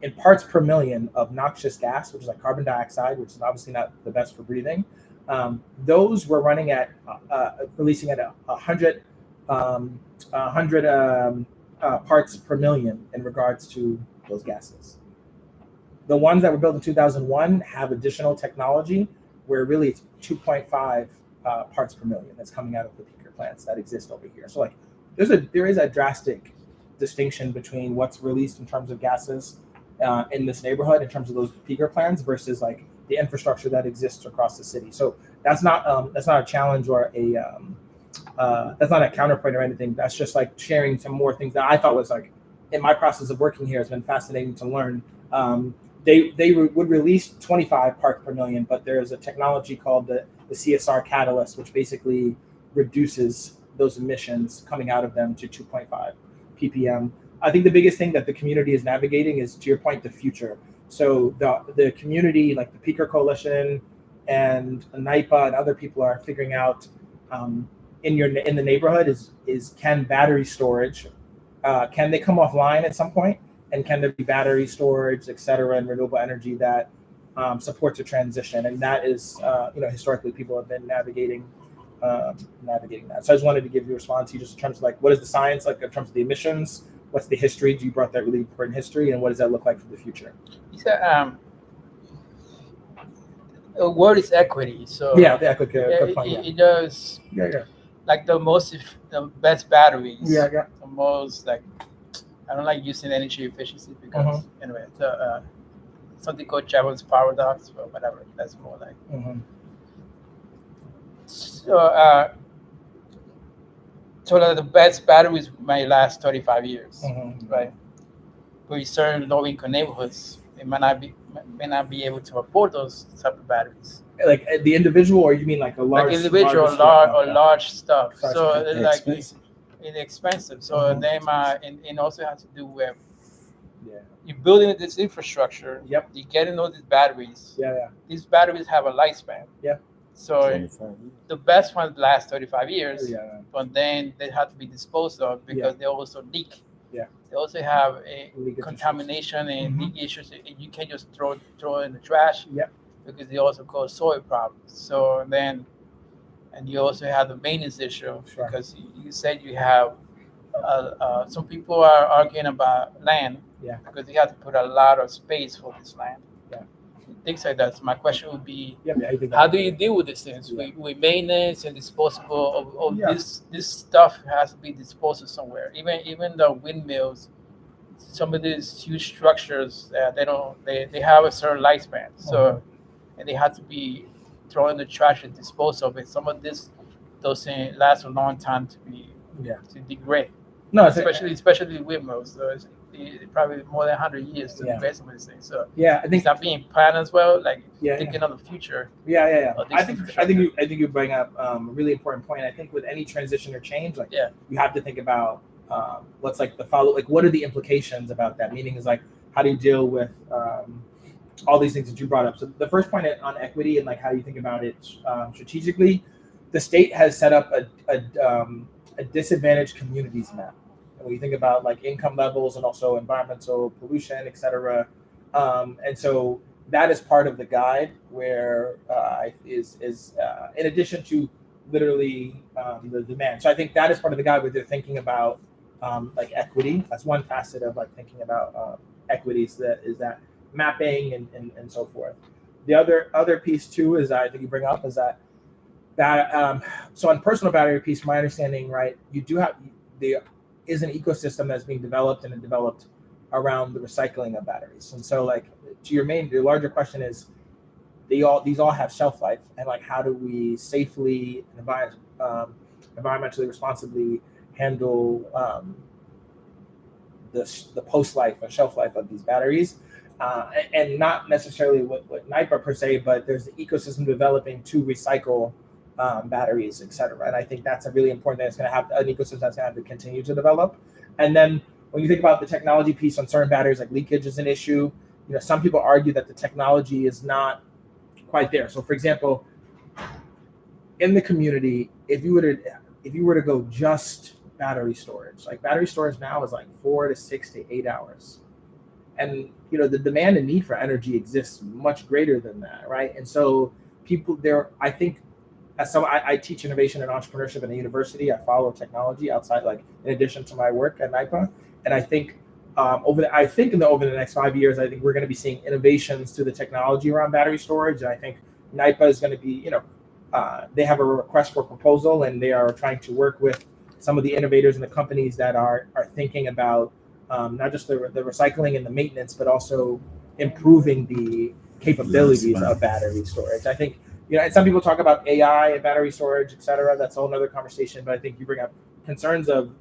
Speaker 5: in parts per million of noxious gas, which is like carbon dioxide, which is obviously not the best for breathing. Those were running at releasing at 100 parts per million in regards to those gases. The ones that were built in 2001 have additional technology where really it's 2.5 parts per million that's coming out of the peaker plants that exist over here. So like there is a drastic distinction between what's released in terms of gases in this neighborhood in terms of those peaker plants versus like the infrastructure that exists across the city. So that's not a challenge or that's not a counterpoint or anything. That's just like sharing some more things that I thought was like in my process of working here has been fascinating to learn. Would release 25 parts per million, but there is a technology called the CSR catalyst, which basically reduces those emissions coming out of them to 2.5 ppm. I think the biggest thing that the community is navigating is, to your point, the future. So the community, like the Peaker Coalition and NIPA and other people are figuring out in the neighborhood is can battery storage, can they come offline at some point? And can there be battery storage, et cetera, and renewable energy that supports a transition? And that is, historically people have been navigating that. So I just wanted to give you a response to you just in terms of like, what is the science like in terms of the emissions? What's the history? You brought that really important history, and what does that look like for the future?
Speaker 2: You said a word is equity. So
Speaker 5: yeah, the equity.
Speaker 2: It does.
Speaker 5: Yeah.
Speaker 2: Like the best batteries.
Speaker 5: Yeah.
Speaker 2: The most like. I don't like using energy efficiency because anyway, it's something called Jevons paradox or whatever. That's more like. So the best batteries may last 35 years, right? But in certain low-income neighborhoods, they may not be able to afford those type of batteries.
Speaker 5: Like the individual, or you mean like a large?
Speaker 2: Like individual, large stuff. So it's like
Speaker 6: expensive.
Speaker 2: It's expensive. So they might, and also has to do with you're building this infrastructure.
Speaker 5: Yep.
Speaker 2: You're getting all these batteries.
Speaker 5: Yeah.
Speaker 2: These batteries have a lifespan.
Speaker 5: Yeah.
Speaker 2: So the best ones last 35 years. Yeah. But then they have to be disposed of because they also leak.
Speaker 5: Yeah.
Speaker 2: They also have a contamination and leak issues. And you can't just throw it in the trash.
Speaker 5: Yep.
Speaker 2: Because they also cause soil problems. So then. And you also have the maintenance issue because you said you have some people are arguing about land because you have to put a lot of space for this land.
Speaker 5: Yeah.
Speaker 2: Things like that. So my question would be, how do you deal with these things? With maintenance and disposable of this stuff has to be disposed of somewhere. Even the windmills, some of these huge structures, they have a certain lifespan. So and they have to be throw in the trash and dispose of it. Some of this doesn't last a long time to degrade.
Speaker 5: No,
Speaker 2: especially windmills. So it's probably more than 100 years to degrade some of these things. So
Speaker 5: I think
Speaker 2: it's not being planned as well. Like thinking of the future.
Speaker 5: Yeah. I think you bring up a really important point. I think with any transition or change, like you have to think about what's like the follow. Like what are the implications about that? Meaning is like how do you deal with all these things that you brought up. So the first point on equity and like how you think about it strategically, the state has set up a disadvantaged communities map. And when you think about like income levels and also environmental pollution, et cetera. And so that is part of the guide where is in addition to literally the demand. So I think that is part of the guide where they're thinking about like equity. That's one facet of like thinking about equities is that mapping and so forth. The other piece too is I think you bring up is that so on personal battery piece, my understanding, right, you do have there is an ecosystem that's being developed and developed around the recycling of batteries. And so like to your larger question is these all have shelf life, and like how do we safely and environmentally responsibly handle the post life or shelf life of these batteries. And not necessarily what NIPA per se, but there's the ecosystem developing to recycle batteries, et cetera. And I think that's a really important thing. It's going to have an ecosystem that's going to have to continue to develop. And then when you think about the technology piece on certain batteries, like leakage is an issue. Some people argue that the technology is not quite there. So, for example, in the community, if you were to go just battery storage, like battery storage now is like 4 to 6 to 8 hours. And the demand and need for energy exists much greater than that, right? And so people there, I think, I teach innovation and entrepreneurship at a university. I follow technology outside, like in addition to my work at NIPA, and I think I think over the next 5 years, I think we're going to be seeing innovations to the technology around battery storage. And I think NIPA is going to be, they have a request for proposal, and they are trying to work with some of the innovators and the companies that are thinking about not just the recycling and the maintenance, but also improving the capabilities of battery storage. I think, and some people talk about AI and battery storage, et cetera. That's a whole other conversation. But I think you bring up concerns of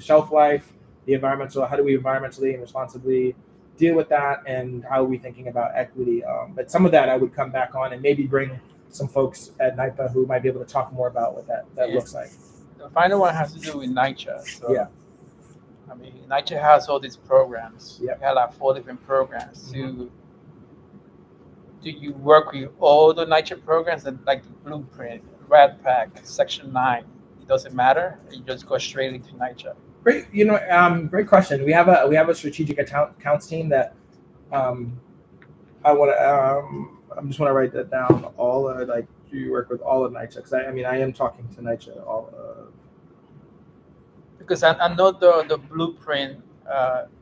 Speaker 5: shelf life, the environmental, how do we environmentally and responsibly deal with that, and how are we thinking about equity? But some of that I would come back on and maybe bring some folks at NIPA who might be able to talk more about what that looks like.
Speaker 2: The final one has to do with NYCHA. So,
Speaker 5: Yeah.
Speaker 2: I mean, NYCHA has all these programs.
Speaker 5: Yep.
Speaker 2: We have like 4 different programs. Do you work with all the NYCHA programs, and like the Blueprint, Red Pack, Section 9? It doesn't matter. You just go straight into NYCHA.
Speaker 5: Great, great question. We have a strategic accounts team that I want to. I just want to write that down. All do you work with all of NYCHA? Because I am talking to NYCHA all.
Speaker 2: Because I know the Blueprint.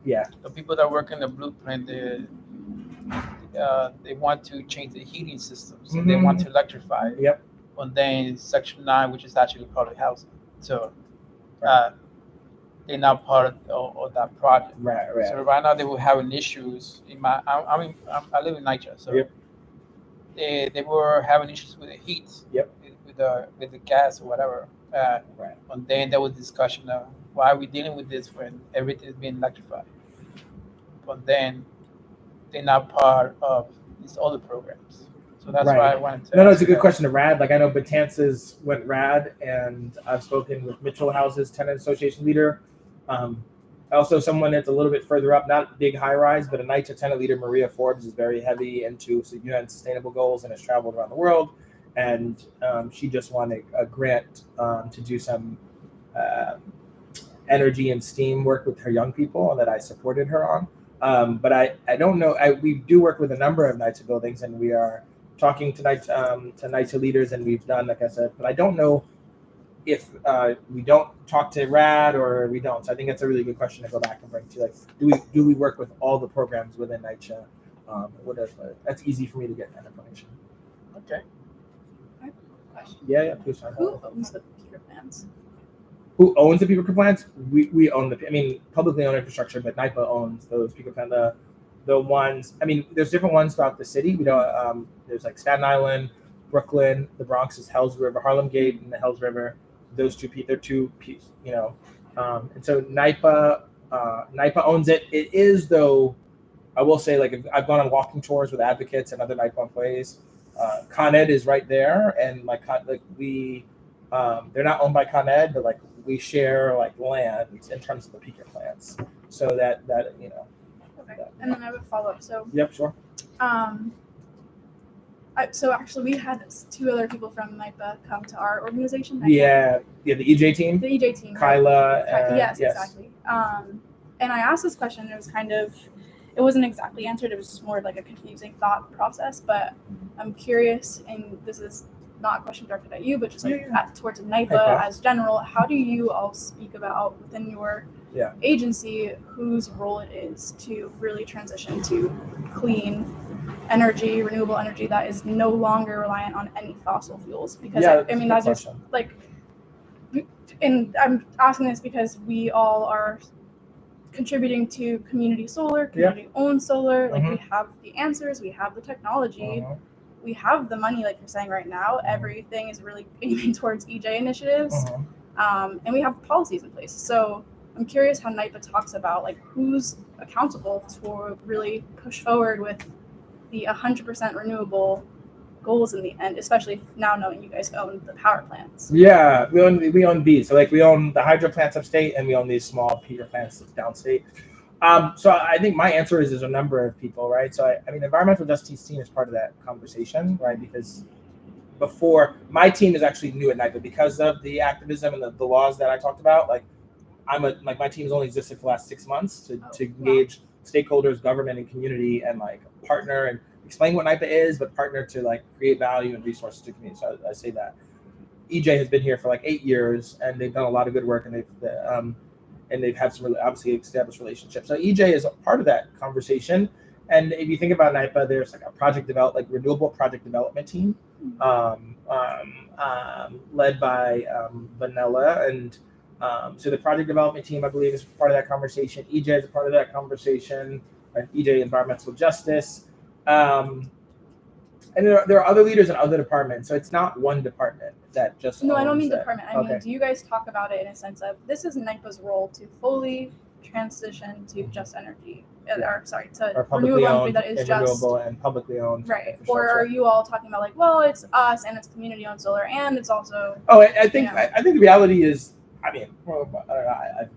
Speaker 5: Yeah.
Speaker 2: The people that work in the Blueprint, they want to change the heating systems. So they want to electrify it.
Speaker 5: Yep.
Speaker 2: And then Section 9, which is actually public housing. So they're not part of that project.
Speaker 5: Right.
Speaker 2: So right now they were having issues. I live in NYCHA, so
Speaker 5: Yep.
Speaker 2: they were having issues with the heat.
Speaker 5: Yep.
Speaker 2: With the gas or whatever.
Speaker 5: Right.
Speaker 2: And then there was discussion of why are we dealing with this when everything is being electrified. But then they're not part of these other programs. So that's why I wanted to.
Speaker 5: No, it's a good question to RAD. Like I know Batances went RAD, and I've spoken with Mitchell House's tenant association leader. Also, someone that's a little bit further up, not big high rise, but a NYCHA tenant leader, Maria Forbes, is very heavy into UN sustainable goals and has traveled around the world. And she just won a grant to do some energy and STEAM work with her young people that I supported her on. But I don't know. We do work with a number of NYCHA buildings, and we are talking to NYCHA leaders, and we've done, like I said, but I don't know if we don't talk to RAD or we don't. So I think that's a really good question to go back and bring to, like, do we work with all the programs within NYCHA? That's easy for me to get that information.
Speaker 2: Okay.
Speaker 3: Question.
Speaker 5: Yeah, please.
Speaker 3: Who owns the peaker plants?
Speaker 5: Who owns the peaker plants? We own publicly owned infrastructure, but NYPA owns those peaker plants. The ones, there's different ones throughout the city. We don't. There's like Staten Island, Brooklyn, the Bronx is Hell's River, Harlem Gate, and the Hell's River. Those they're two pieces, and so NYPA owns it. It is, though, I will say, like, I've gone on walking tours with advocates and other NYPA employees. Con Ed is right there, and they're not owned by Con Ed, but we share land in terms of the peaker plants. So that.
Speaker 3: Okay, and then I have a follow up. So.
Speaker 5: Yep, sure.
Speaker 3: So actually, we had 2 other people from NYPA come to our organization.
Speaker 5: The EJ team.
Speaker 3: The EJ team.
Speaker 5: Kyla.
Speaker 3: Right? Yes, exactly. And I asked this question. It wasn't exactly answered. It was just more like a confusing thought process. But I'm curious, and this is not a question directed at you, but just towards NYPA as general. How do you all speak about within your agency whose role it is to really transition to clean energy, renewable energy that is no longer reliant on any fossil fuels? Because that's just and I'm asking this because we all are contributing to community solar, community-owned solar. We have the answers, we have the technology, we have the money, like you're saying right now. Everything is really aiming towards EJ initiatives, and we have policies in place. So I'm curious how NYPA talks about who's accountable to really push forward with the 100% renewable goals in the end, especially now knowing you guys own the power plants. Yeah,
Speaker 5: we own these. So we own the hydro plants upstate, and we own these small peaker plants downstate. So I think my answer is there's a number of people, right? So environmental justice team is part of that conversation, right? Because before, my team is actually new at NYPA because of the activism and the laws that I talked about. My team has only existed for the last 6 months to engage stakeholders, government, and community, and partner and explain what NYPA is, but partner to create value and resources to community. So I say that EJ has been here for 8 years, and they've done a lot of good work, and and they've had some obviously established relationships. So EJ is a part of that conversation. And if you think about NIPA, there's like a renewable project development team, led by Vanilla, and so the project development team, I believe, is part of that conversation. EJ is a part of that conversation. EJ Environmental Justice, and there are other leaders in other departments. So it's not one department that just.
Speaker 3: No, I don't mean
Speaker 5: it.
Speaker 3: department. I mean, do you guys talk about it in a sense of this is NIPA's role to fully transition to just energy, or sorry, to
Speaker 5: publicly
Speaker 3: renewable
Speaker 5: owned
Speaker 3: energy that is
Speaker 5: and
Speaker 3: just
Speaker 5: renewable and publicly owned,
Speaker 3: right? Or are you all talking about like, well, it's us and it's community owned solar and it's also?
Speaker 5: Oh, I think the reality is, I mean, well,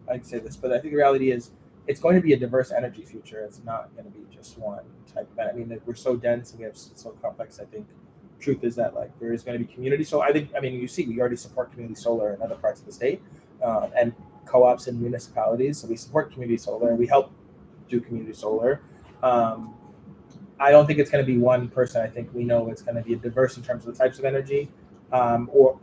Speaker 5: I'd say this, but I think the reality is it's going to be a diverse energy future. It's not going to be just one type of. I mean, we're so dense and it's so complex. I think truth is that like there is going to be community. So you see, we already support community solar in other parts of the state, and co-ops and municipalities. So we support community solar. We help do community solar. I don't think it's going to be one person. I think we know it's going to be diverse in terms of the types of energy, or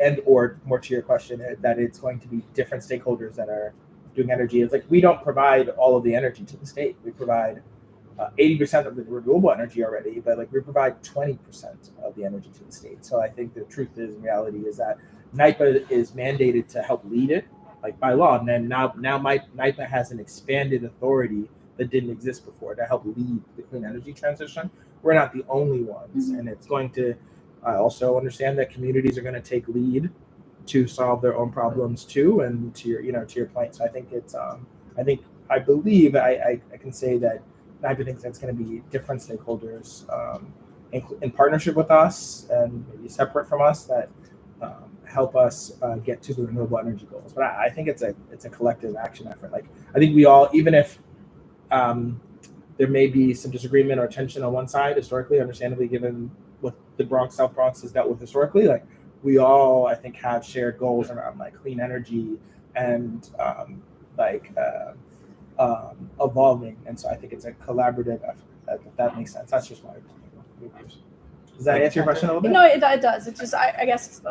Speaker 5: more to your question, that it's going to be different stakeholders that are doing energy. It's like we don't provide all of the energy to the state. We provide 80% of the renewable energy already, but like we provide 20% of the energy to the state. So I think the truth is, in reality, is that NIPA is mandated to help lead it, like by law, and then now NIPA has an expanded authority that didn't exist before to help lead the clean energy transition. We're not the only ones, and it's going to. I also understand that communities are going to take lead to solve their own problems too, and to your point. So I think it's I believe I can say that NIPA thinks that's going to be different stakeholders in partnership with us and maybe separate from us that help us get to the renewable energy goals. But I think it's a collective action effort. Like I think we all, even if there may be some disagreement or tension on one side historically, understandably, given what the Bronx, South Bronx has dealt with historically, like we all, I think, have shared goals around like clean energy and evolving. And so I think it's a collaborative effort. If that makes sense. That's just my opinion. Does that answer your question a little bit?
Speaker 3: No, it does. It's just I guess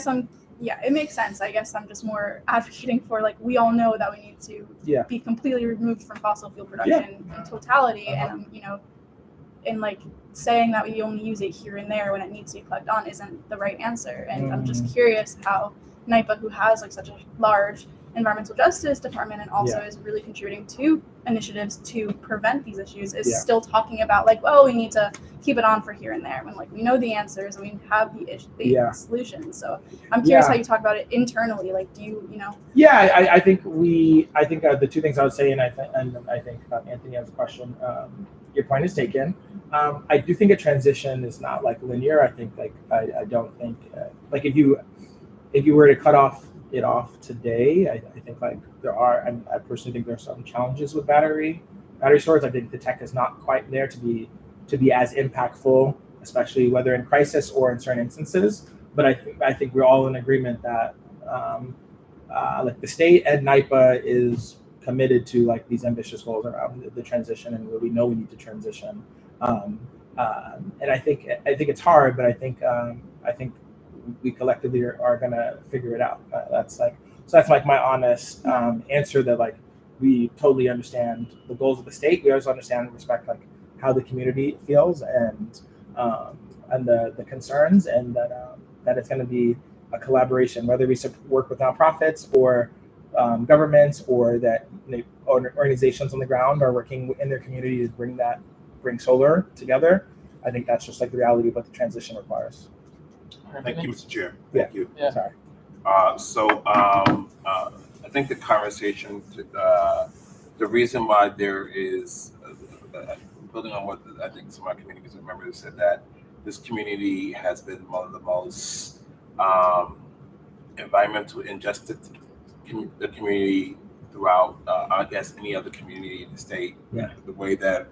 Speaker 3: I'm. Yeah, it makes sense. I guess I'm just more advocating for like we all know that we need to be completely removed from fossil fuel production in totality, and and like saying that we only use it here and there when it needs to be plugged on isn't the right answer. And I'm just curious how NIPA, who has like such a large environmental justice department and also is really contributing to initiatives to prevent these issues, is still talking about like, well, we need to keep it on for here and there when like we know the answers and we have the solutions. So I'm curious how you talk about it internally. Like, do you know?
Speaker 5: Yeah, I think the two things I would say, and I think Anthony has a question. Your point is taken. I do think a transition is not like linear. I think like I don't think like if you were to cut it off today, I think like there are, and I personally think there are some challenges with battery storage. I think the tech is not quite there to be as impactful, especially whether in crisis or in certain instances. But I think we're all in agreement that like the state and NIPA is committed to like these ambitious goals around the transition and where we know we need to transition. And I think it's hard, but I think we collectively are going to figure it out. That's like my honest answer, that like we totally understand the goals of the state. We also understand and respect like how the community feels and the concerns, and that it's going to be a collaboration, whether we work with nonprofits or governments, or that organizations on the ground are working in their community to bring solar together. I think that's just like the reality of what the transition requires.
Speaker 1: Thank you, Mr. Chair. Thank you.
Speaker 2: Yeah.
Speaker 5: Sorry.
Speaker 1: I think the conversation, the reason why there is, building on what I think some of my community members said, that this community has been one of the most environmental injustice the community throughout, I guess, any other community in the state.
Speaker 5: Yeah.
Speaker 1: The way that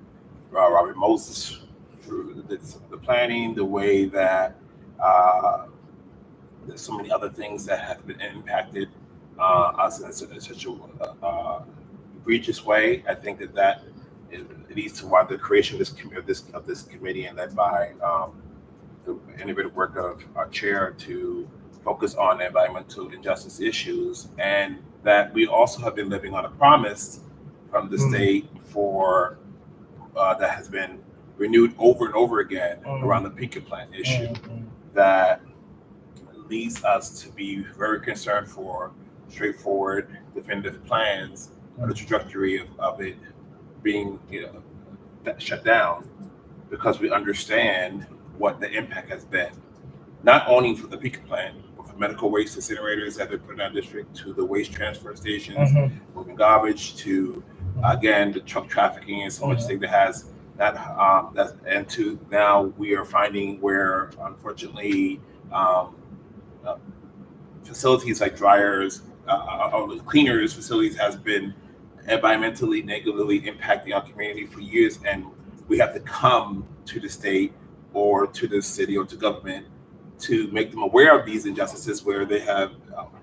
Speaker 1: Robert Moses, through the planning, the way that there's so many other things that have been impacted us in such a egregious way. I think that leads to why the creation of this committee, and led by the innovative work of our chair to focus on environmental injustice issues, and that we also have been living on a promise from the state for that has been renewed over and over again around the picket plant issue that leads us to be very concerned for straightforward, definitive plans on the trajectory of it being, shut down, because we understand what the impact has been, not only for the picket plant, but for medical waste incinerators that have been put in our district, to the waste transfer stations, moving garbage, to again the truck trafficking and so much thing that has that and to now we are finding where unfortunately facilities like dryers, cleaners facilities has been environmentally negatively impacting our community for years, and we have to come to the state or to the city or to government to make them aware of these injustices where they have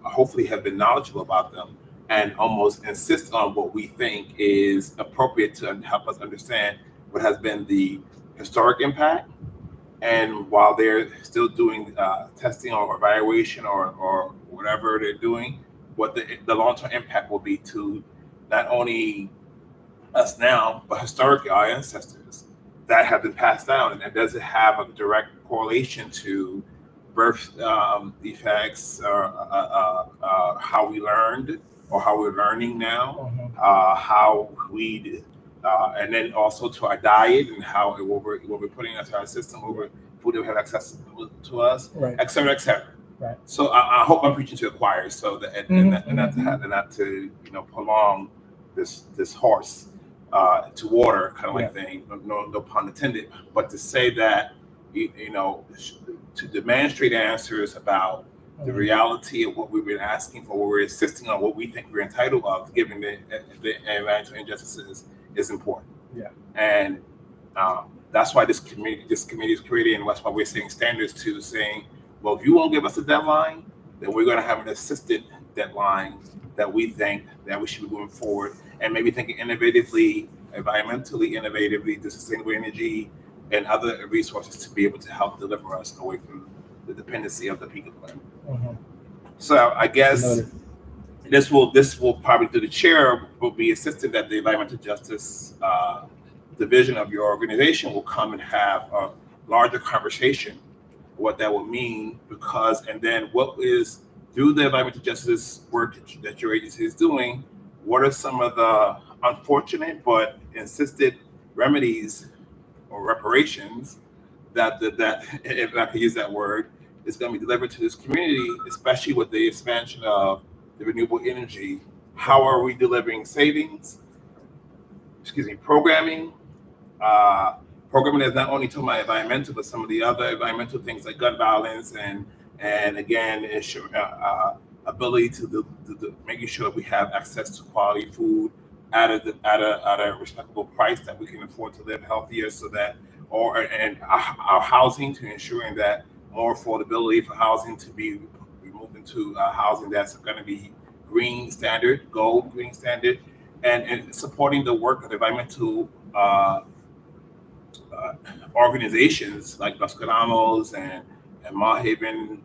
Speaker 1: hopefully have been knowledgeable about them and almost insist on what we think is appropriate to help us understand what has been the historic impact. And while they're still doing testing or evaluation or whatever they're doing, what the long-term impact will be to not only us now, but historically our ancestors that have been passed down. And does it have a direct correlation to birth defects or how we learned or how we're learning now, how we and then also to our diet and how what we're putting into our system, what food that we have access to us, et cetera, et cetera.
Speaker 5: Right.
Speaker 1: So I hope I'm preaching to the choir, so that and not to prolong this horse to water kind of like thing. No pun intended, but to say that to demonstrate answers about the reality of what we've been asking for, what we're insisting on, what we think we're entitled of, given the environmental injustices, is important.
Speaker 5: Yeah.
Speaker 1: And that's why this committee is created, and that's why we're setting standards to saying, well, if you won't give us a deadline, then we're going to have an assisted deadline that we think that we should be moving forward, and maybe thinking innovatively, environmentally innovatively, the sustainable energy and other resources to be able to help deliver us away from the dependency of the picket plant. So I guess this will probably, to the chair, will be insistent that the environmental justice division of your organization will come and have a larger conversation what that would mean, because and then what is through the environmental justice work that your agency is doing, what are some of the unfortunate but insisted remedies or reparations that if I could use that word, is going to be delivered to this community, especially with the expansion of the renewable energy. How are we delivering savings? Programming. Programming is not only to my environmental, but some of the other environmental things like gun violence and again, ability to making sure that we have access to quality food at a respectable price that we can afford to live healthier, so that and our housing, to ensuring that more affordability for housing to be moved into housing that's going to be gold green standard, and supporting the work of environmental organizations like Los Caramos and Malhaven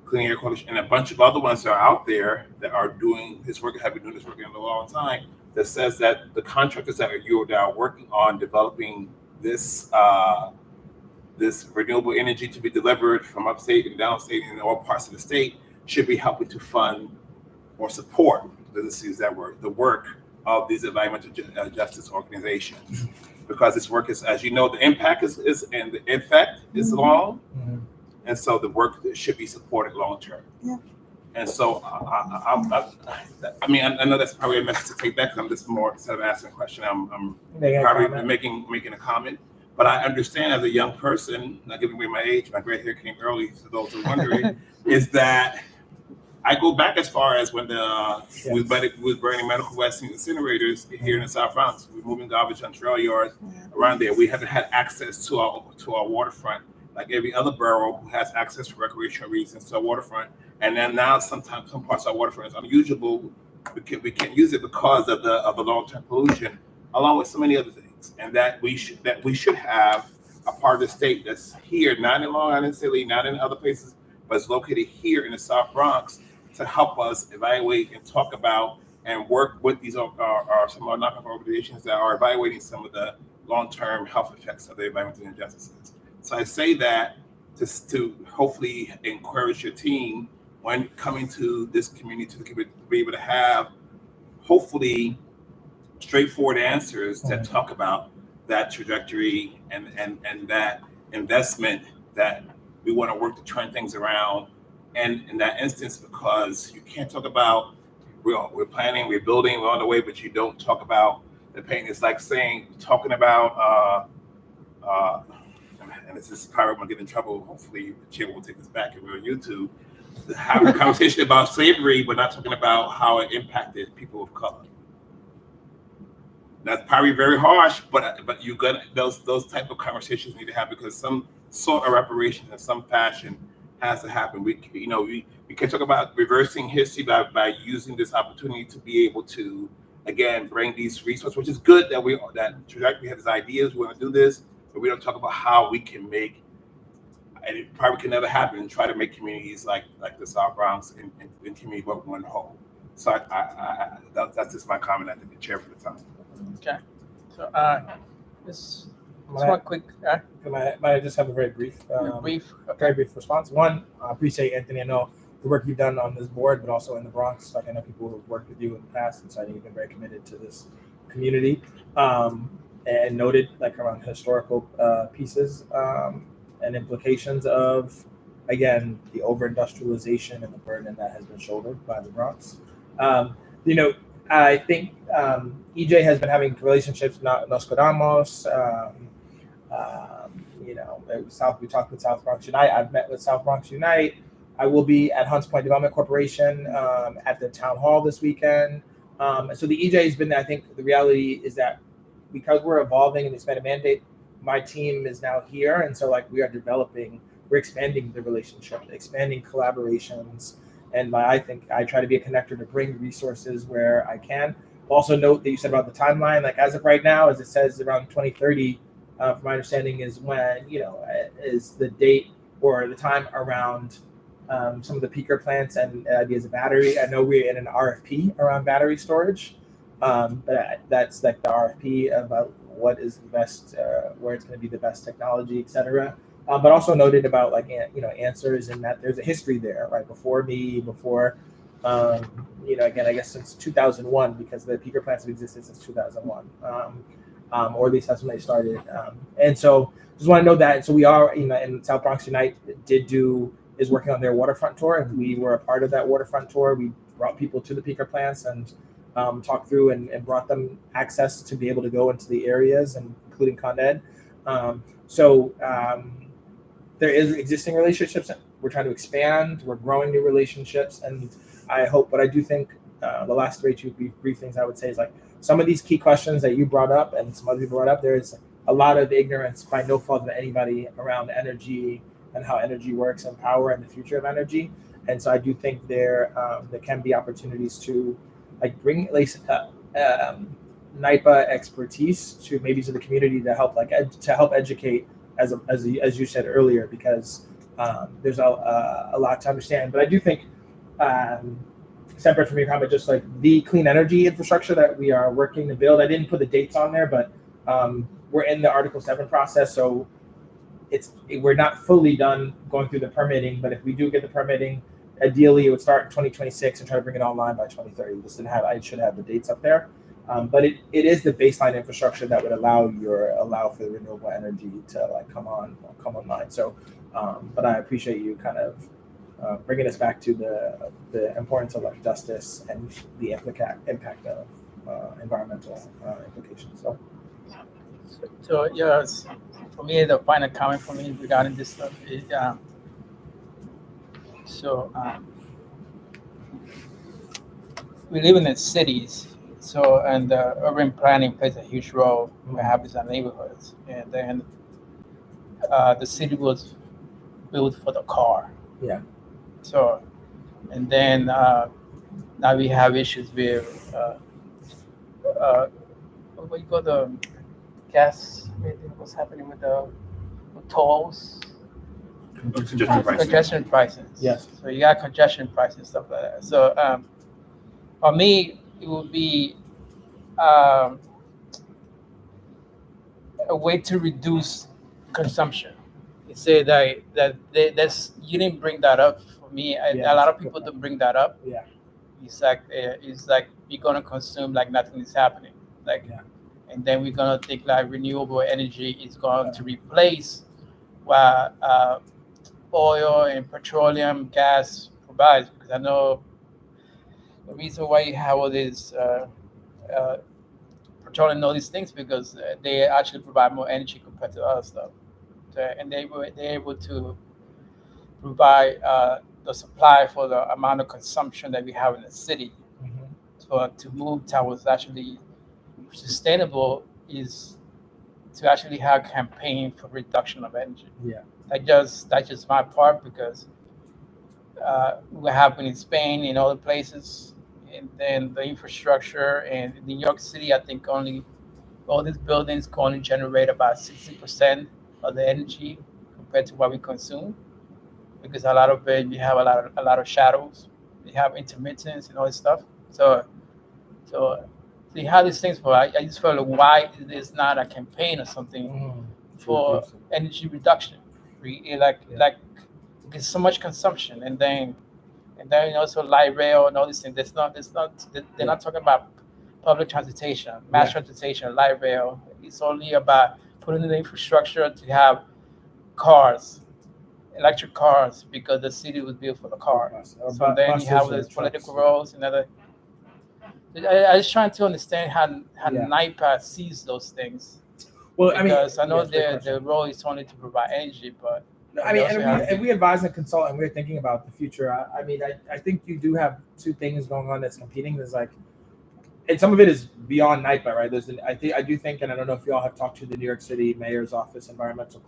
Speaker 1: Clean Air Coalition, and a bunch of other ones that are out there that are doing this work, have been doing this work in a long time, that says that the contractors that are working on developing this this renewable energy to be delivered from upstate and downstate and all parts of the state should be helping to fund or support, let's use that word, the work of these environmental justice organizations. Because this work is, as you know, the impact is and the effect is long, and so the work should be supported long term.
Speaker 4: Yeah.
Speaker 1: And so, I mean, I know that's probably a message to take back. I'm just more, instead of asking a question, I'm probably making a comment. But I understand as a young person, not giving away my age, my gray hair came early, for those who are wondering, is that I go back as far as when we was burning medical waste incinerators here in the South Bronx. We were moving garbage on trail yards around there. We haven't had access to our waterfront like every other borough who has access for recreational reasons to our waterfront. And then now sometimes some parts of our waterfront is unusable. We can't use it because of the long-term pollution, along with so many other things. And that we should have a part of the state that's here, not in Long Island City, not in other places, but it's located here in the South Bronx, to help us evaluate and talk about and work with these some of our nonprofit organizations that are evaluating some of the long-term health effects of the environmental injustices. So I say that to hopefully encourage your team when coming to this community to be able to have hopefully straightforward answers that talk about that trajectory and that investment that we want to work to turn things around. And in that instance, because you can't talk about we're planning, we're building, we're on the way, but you don't talk about the pain. It's like talking about and this is probably gonna get in trouble. Hopefully, the chair will take this back and we're on YouTube. Having a conversation about slavery, but not talking about how it impacted people of color. That's probably very harsh, but you got those type of conversations need to happen because some sort of reparation in some fashion has to happen. We can talk about reversing history by using this opportunity to be able to again bring these resources, which is good that trajectory has ideas. We want to do this, but we don't talk about how we can make. And it probably can never happen. And try to make communities like the South Bronx and community work one whole. So that's just my comment. I think the chair for the time.
Speaker 2: Okay. So this one quick.
Speaker 5: Might I just have a very brief, very brief response? One, I appreciate Anthony. I know the work you've done on this board, but also in the Bronx. Like I know people who have worked with you in the past, and so I think you've been very committed to this community and noted like around historical pieces and implications of, again, the over-industrialization and the burden that has been shouldered by the Bronx. I think EJ has been having relationships with Los Coramos. We talked with South Bronx Unite. I've met with South Bronx Unite. I will be at Hunts Point Development Corporation at the town hall this weekend. So the EJ has been there. I think the reality is that because we're evolving and expanded mandate, my team is now here. And so we're expanding the relationship, expanding collaborations. And I think I try to be a connector to bring resources where I can. Also note that you said about the timeline, as of right now, as it says around 2030, from my understanding is when, is the date or the time around some of the peaker plants and ideas of battery. I know we're in an RFP around battery storage, but that's the RFP about what is the best, where it's going to be the best technology, et cetera. But also noted about answers and that there's a history there, right? Before again, I guess since 2001, because the peaker plants have existed since 2001, or at least that's when they started. And so just want to know that. So we are, in South Bronx Unite is working on their waterfront tour, and we were a part of that waterfront tour. We brought people to the peaker plants and talked through and brought them access to be able to go into the areas, and including Con Ed. There is existing relationships. We're trying to expand. We're growing new relationships, and I hope. But I do think the last two brief things I would say is some of these key questions that you brought up and some other people brought up. There is a lot of ignorance by no fault of anybody around energy and how energy works and power and the future of energy. And so I do think there can be opportunities to bring at least NIPA expertise to the community to help educate. As you said earlier, because there's a lot to understand. But I do think, separate from your comment, just the clean energy infrastructure that we are working to build. I didn't put the dates on there, but we're in the Article 7 process, so we're not fully done going through the permitting. But if we do get the permitting, ideally it would start in 2026 and try to bring it online by 2030. I should have the dates up there. But it is the baseline infrastructure that would allow for the renewable energy to come online. So, but I appreciate you kind of bringing us back to the importance of justice and the impact of environmental implications.
Speaker 2: So yes, for me the final comment for me regarding this stuff is we live in the cities. So, and urban planning plays a huge role in what happens in neighborhoods. And then the city was built for the car.
Speaker 5: Yeah.
Speaker 2: So, and then now we have issues with what you call the gas, what's happening with the tolls?
Speaker 1: Congestion pricing.
Speaker 2: Congestion pricing.
Speaker 5: Yes.
Speaker 2: So you got congestion pricing and stuff like that. So for me, it would be um, a way to reduce consumption. You say that's you didn't bring that up for me.
Speaker 5: Yeah,
Speaker 2: A lot of
Speaker 5: good
Speaker 2: people
Speaker 5: point.
Speaker 2: don't bring that up.
Speaker 5: Yeah.
Speaker 2: It's like you're gonna consume like nothing is happening. Like,
Speaker 5: Yeah.
Speaker 2: and then we're gonna think like renewable energy is going to replace what oil and petroleum gas provides. Because I know the reason why you have all these uh, petroleum and all these things because they actually provide more energy compared to other stuff. And they're able to provide the supply for the amount of consumption that we have in the city.
Speaker 5: Mhm.
Speaker 2: So to move towards actually sustainable is to actually have campaign for reduction of energy.
Speaker 5: Yeah.
Speaker 2: That's just my part because what happened in Spain and other places, and then the infrastructure and New York City, I think only all these buildings can only generate about 60% of the energy compared to what we consume because a lot of it you have a lot of shadows, you have intermittence and all this stuff. So you have these things, but I just feel like why there's not a campaign or something
Speaker 5: Mhm.
Speaker 2: for
Speaker 5: reduce it.
Speaker 2: energy reduction. Like there's so much consumption, and then also light rail and all these things. They're not talking about public transportation, mass transportation, light rail. It's only about putting in the infrastructure to have cars, electric cars, because the city was built for the car.
Speaker 5: Or
Speaker 2: So then you have
Speaker 5: buses or
Speaker 2: these political
Speaker 5: trucks.
Speaker 2: roles and other. I was trying to understand how
Speaker 5: Yeah.
Speaker 2: NIPA sees those things.
Speaker 5: Well, I mean,
Speaker 2: Because I know
Speaker 5: yes, great question.
Speaker 2: their role is only to provide energy, but
Speaker 5: No, I mean, and we advise and consult, and we're thinking about the future. I mean, I think you do have two things going on that's competing. There's like, and some of it is beyond NIPA, right? I do think, and I don't know if you all have talked to the New York City Mayor's Office Environmental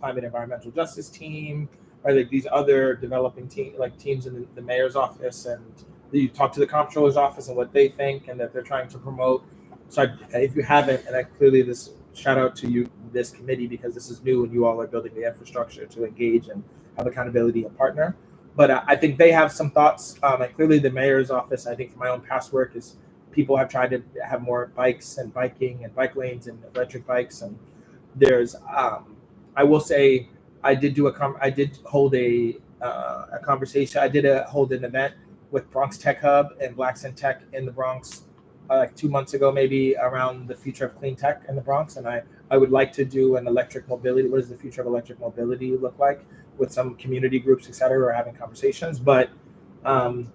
Speaker 5: Justice team, or like these other developing teams in the Mayor's Office, and you talk to the Comptroller's Office and what they think and that they're trying to promote. So if you haven't, and clearly this shout out to you, this committee, because this is new and you all are building the infrastructure to engage and have accountability and partner. But I think they have some thoughts. And clearly the Mayor's Office, I think from my own past work, is people have tried to have more bikes and biking and bike lanes and electric bikes. And there's, I will say, I did hold a conversation. Hold an event with Bronx Tech Hub and Blackson Tech in the Bronx like 2 months ago, maybe, around the future of clean tech in the Bronx. And I would like to do an electric mobility. What does the future of electric mobility look like with some community groups, et cetera, or having conversations. But so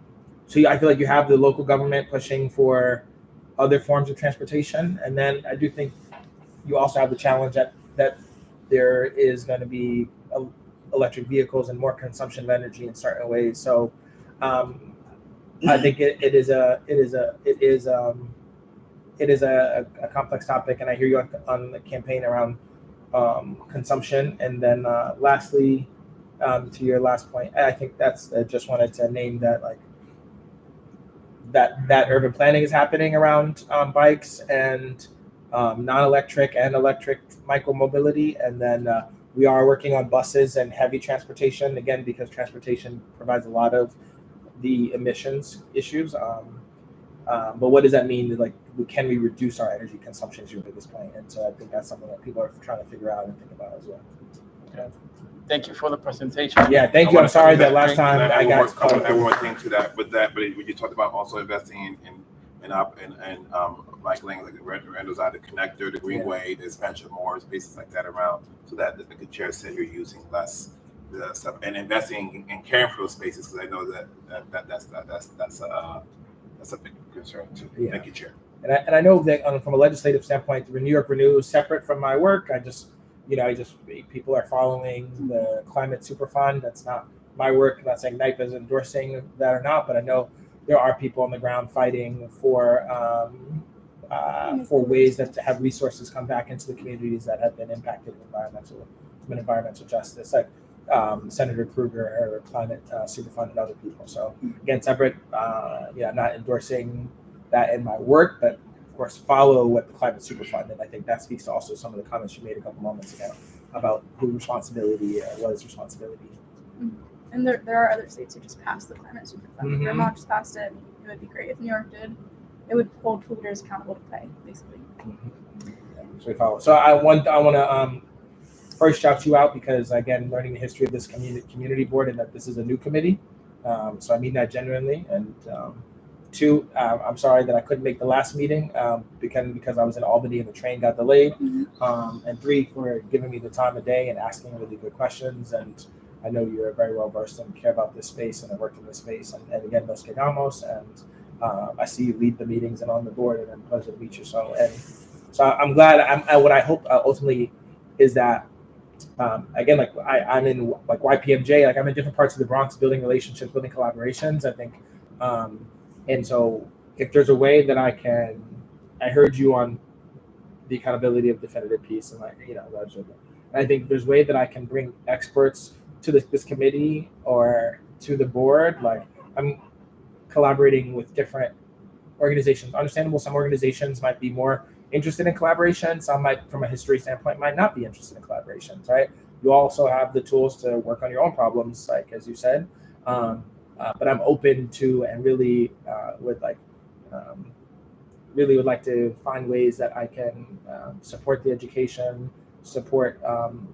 Speaker 5: I feel like you have the local government pushing for other forms of transportation. And then I do think you also have the challenge that there is going to be electric vehicles and more consumption of energy in certain ways. So I think it is a complex topic, and I hear you on the campaign around consumption. And then lastly, to your last point, I think that's just wanted to name that, like, that urban planning is happening around bikes and non-electric and electric micromobility, and then we are working on buses and heavy transportation, again, because transportation provides a lot of the emissions issues. But what does that mean? Like, can we reduce our energy consumption is your biggest point. And so I think that's something that people are trying to figure out and think about as well.
Speaker 2: Okay. Thank you for the presentation.
Speaker 5: Yeah, thank you. I'm sorry that last time I got caught up.
Speaker 1: I want to think to that with that, but when you talked about also investing in bike lanes, like the Randall's out, the connector, the Greenway, the expansion of more spaces like that around, so that like the chair said, you're using less stuff and investing and caring for those spaces, because I know that's a big concern too.
Speaker 5: Yeah.
Speaker 1: Thank you, Chair.
Speaker 5: And I know that from a legislative standpoint, the New York Renew is separate from my work. People are following the Climate Superfund. That's not my work. I'm not saying NIPA is endorsing that or not, but I know there are people on the ground fighting for ways that to have resources come back into the communities that have been impacted with environmental justice, like Senator Kruger or Climate Superfund and other people. So again, separate. Not endorsing that in my work, but of course follow what the Climate Superfund, and I think that speaks to also some of the comments you made a couple moments ago about whose responsibility, what is responsibility.
Speaker 3: And there are other states who just passed the climate super fund.
Speaker 5: Mhm.
Speaker 3: Vermont just passed it. It would be great if New York did. It would hold polluters accountable to pay, basically.
Speaker 5: So I want to first shout you out because again, learning the history of this community board and that this is a new committee. So I mean that genuinely. And two, I'm sorry that I couldn't make the last meeting because I was in Albany and the train got delayed. And three, for giving me the time of day and asking really good questions. And I know you're very well versed and care about this space and have worked in this space. And again, Nos Quedamos. And I see you lead the meetings and on the board, and I'm pleasure to meet you. So I'm glad. What I hope ultimately is that again, like I'm in like YPMJ, like I'm in different parts of the Bronx, building relationships, building collaborations. I think, and so if there's a way that I heard you on the accountability of definitive peace, and like I think there's a way that I can bring experts to this committee or to the board. Like I'm collaborating with different organizations. Understandable, some organizations might be more interested in collaboration. Some might, from a history standpoint, might not be interested in collaborations, right? You also have the tools to work on your own problems, like as you said. But I'm open to and really would like to find ways that I can support the education, support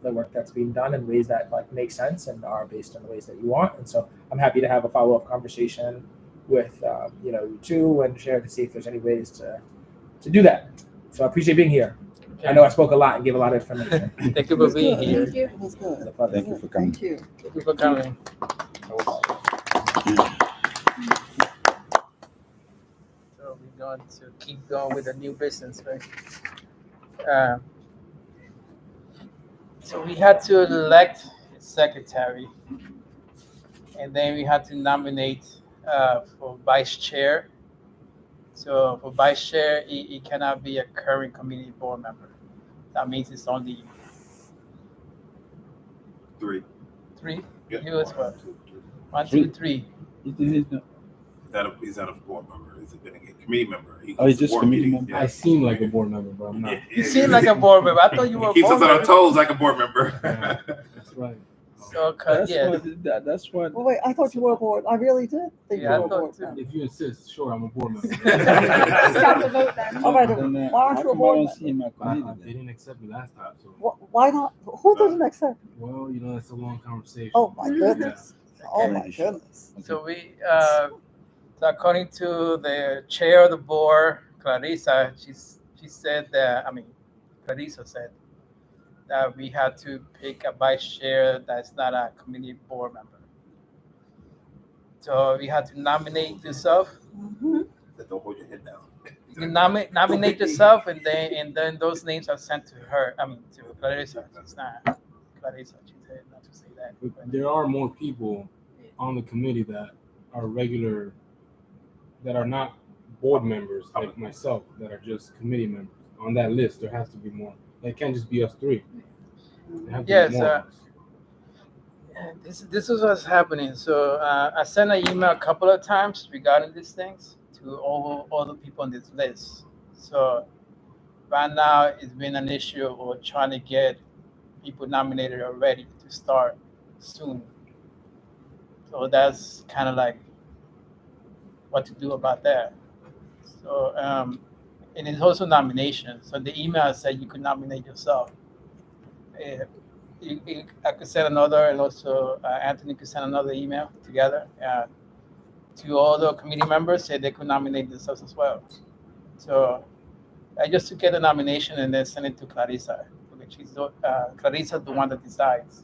Speaker 5: the work that's being done in ways that like make sense and are based on the ways that you want. And so I'm happy to have a follow-up conversation with you two and share to see if there's any ways to do that. So I appreciate being here.
Speaker 2: Okay.
Speaker 5: I know I spoke a lot and gave a lot of information.
Speaker 2: Thank you for being here.
Speaker 3: Thank you.
Speaker 4: It was good.
Speaker 6: Thank you for coming.
Speaker 4: Thank you.
Speaker 2: Thank you for coming. So we're going to keep going with the new business, right? So we had to elect a secretary, and then we had to nominate for vice chair. So for vice chair, it cannot be a current community board member. That means it's only
Speaker 1: 3.
Speaker 2: three.
Speaker 1: Yep.
Speaker 2: He was what? 1,
Speaker 6: Three.
Speaker 2: 2, 3.
Speaker 1: He's not a board member. He's a committee member.
Speaker 6: He's
Speaker 1: goes to
Speaker 6: just
Speaker 1: board
Speaker 6: committee
Speaker 1: meetings.
Speaker 6: member?
Speaker 8: I seem like a board member, but I'm not.
Speaker 2: You seem like a board member. I thought you were a
Speaker 1: He keeps
Speaker 2: board
Speaker 1: us on our
Speaker 2: member.
Speaker 1: toes like a board member.
Speaker 8: Yeah, that's right.
Speaker 2: So,
Speaker 6: That's what.
Speaker 4: Well, wait, I thought you were a board. I really did think
Speaker 2: Yeah, I
Speaker 4: you were a
Speaker 2: thought
Speaker 4: board
Speaker 2: too.
Speaker 4: member.
Speaker 8: If you insist, sure, I'm a board member.
Speaker 3: Stop the vote then.
Speaker 4: All right,
Speaker 6: Then,
Speaker 4: why aren't
Speaker 6: how
Speaker 4: you a
Speaker 6: come I
Speaker 4: board
Speaker 6: don't
Speaker 4: member?
Speaker 6: see him at
Speaker 8: They
Speaker 6: committee
Speaker 8: didn't accept me last time, so
Speaker 4: Why not? Who doesn't accept?
Speaker 8: well, that's a long conversation.
Speaker 4: Oh my goodness. Oh my goodness.
Speaker 2: So so according to the chair of the board, Clarissa, she said that, Clarissa said that we had to pick a vice chair that's not a community board member. So we had to nominate yourself.
Speaker 4: Mhm.
Speaker 1: Don't hold your head down.
Speaker 2: You nominate yourself, and then those names are sent to her. To Clarissa. It's not Clarissa. She said not to say that.
Speaker 8: But there are more people on the committee that are regular, that are not board members like myself, that are just committee members. On that list, there has to be more. It can't just be us three. There have to
Speaker 2: Yes,
Speaker 8: be more of us.
Speaker 2: This is what's happening. So I sent an email a couple of times regarding these things to all the people on this list. So right now it's been an issue of trying to get people nominated already to start soon. So that's kind of like what to do about that. So and it's also nomination. So the email said you could nominate yourself. I could send another, and also Anthony could send another email together to all the committee members, say they could nominate themselves as well. So I just to get the nomination and then send it to Clarissa, because Clarissa's the one that decides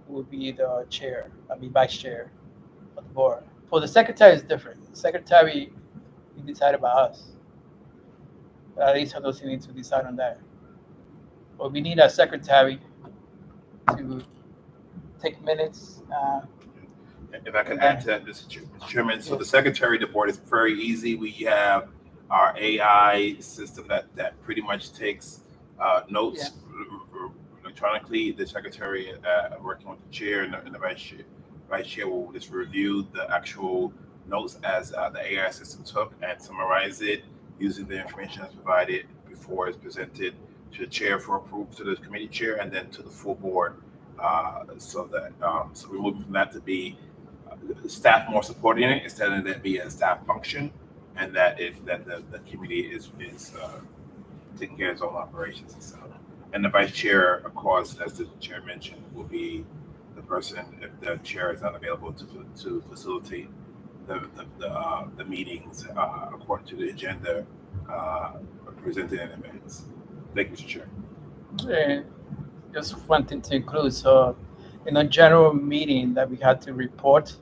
Speaker 2: who would be the vice chair of the board. For the secretary, it's different. The secretary, we decide about us. Clarissa doesn't need to decide on that. But we need a secretary to take minutes.
Speaker 1: If I can add to that, Mr. Chairman, so the secretary of the board is very easy. We have our AI system that pretty much takes notes electronically. The secretary, working with the chair and the vice chair will just review the actual notes as the AI system took and summarize it using the information that's provided before it's presented to the chair for approval, to the committee chair, and then to the full board so that so we're moving from that to be staff more supporting it instead of that be a staff function, and that the committee is taking care of its own operations and stuff. And the vice chair, of course, as the chair mentioned, will be the person if the chair is unavailable to facilitate the meetings according to the agenda presented in advance. Thank you, Mr. Chair.
Speaker 2: And just one thing to include, so in a general meeting that we had to report,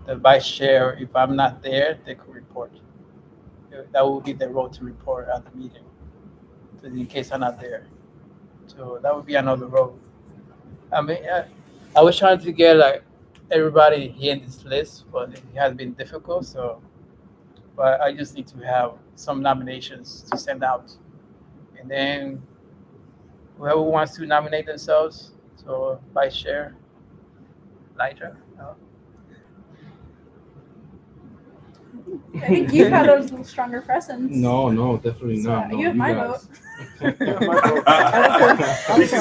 Speaker 2: the vice chair, if I'm not there, they could report. That will be their role to report at the meeting, so in case I'm not there. So that would be another role. I mean, I was trying to get like everybody here in this list, but it has been difficult. So, but I just need to have some nominations to send out, and then whoever wants to nominate themselves. So, vice chair, Elijah. No?
Speaker 3: I think you've had a little stronger presence.
Speaker 8: No, definitely
Speaker 3: So,
Speaker 8: not. No,
Speaker 3: you have my
Speaker 8: guys.
Speaker 1: She's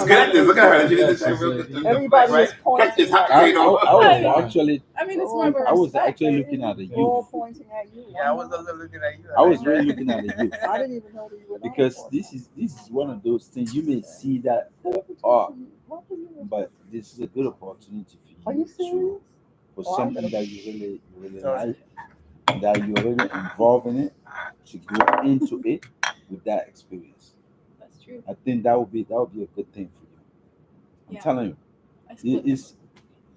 Speaker 1: good at this. Look at her. She did this shit real good.
Speaker 4: Everybody
Speaker 1: Right?
Speaker 4: is pointing.
Speaker 1: It's hot
Speaker 4: at
Speaker 6: I
Speaker 4: you.
Speaker 6: was actually,
Speaker 3: I mean, it's more of a
Speaker 6: I was
Speaker 3: respect,
Speaker 6: actually
Speaker 3: right?
Speaker 6: looking at the
Speaker 4: They're all
Speaker 6: youth.
Speaker 4: pointing at you.
Speaker 2: Yeah, I was also looking at you.
Speaker 6: I was
Speaker 2: Elijah.
Speaker 6: really looking at the youth
Speaker 4: I didn't even know that you were.
Speaker 6: because this is one of those things you may see that, but this is a good opportunity for
Speaker 4: Are
Speaker 6: you
Speaker 4: you serious?
Speaker 6: for
Speaker 4: Oh, I'm
Speaker 6: something
Speaker 4: gonna-
Speaker 6: that you really
Speaker 2: Sorry.
Speaker 6: like, that you're really involved in it, to go into it with that experience.
Speaker 3: That's true.
Speaker 6: I think that would be a good thing for you. I'm
Speaker 3: Yeah.
Speaker 6: telling you,
Speaker 3: I split
Speaker 6: it's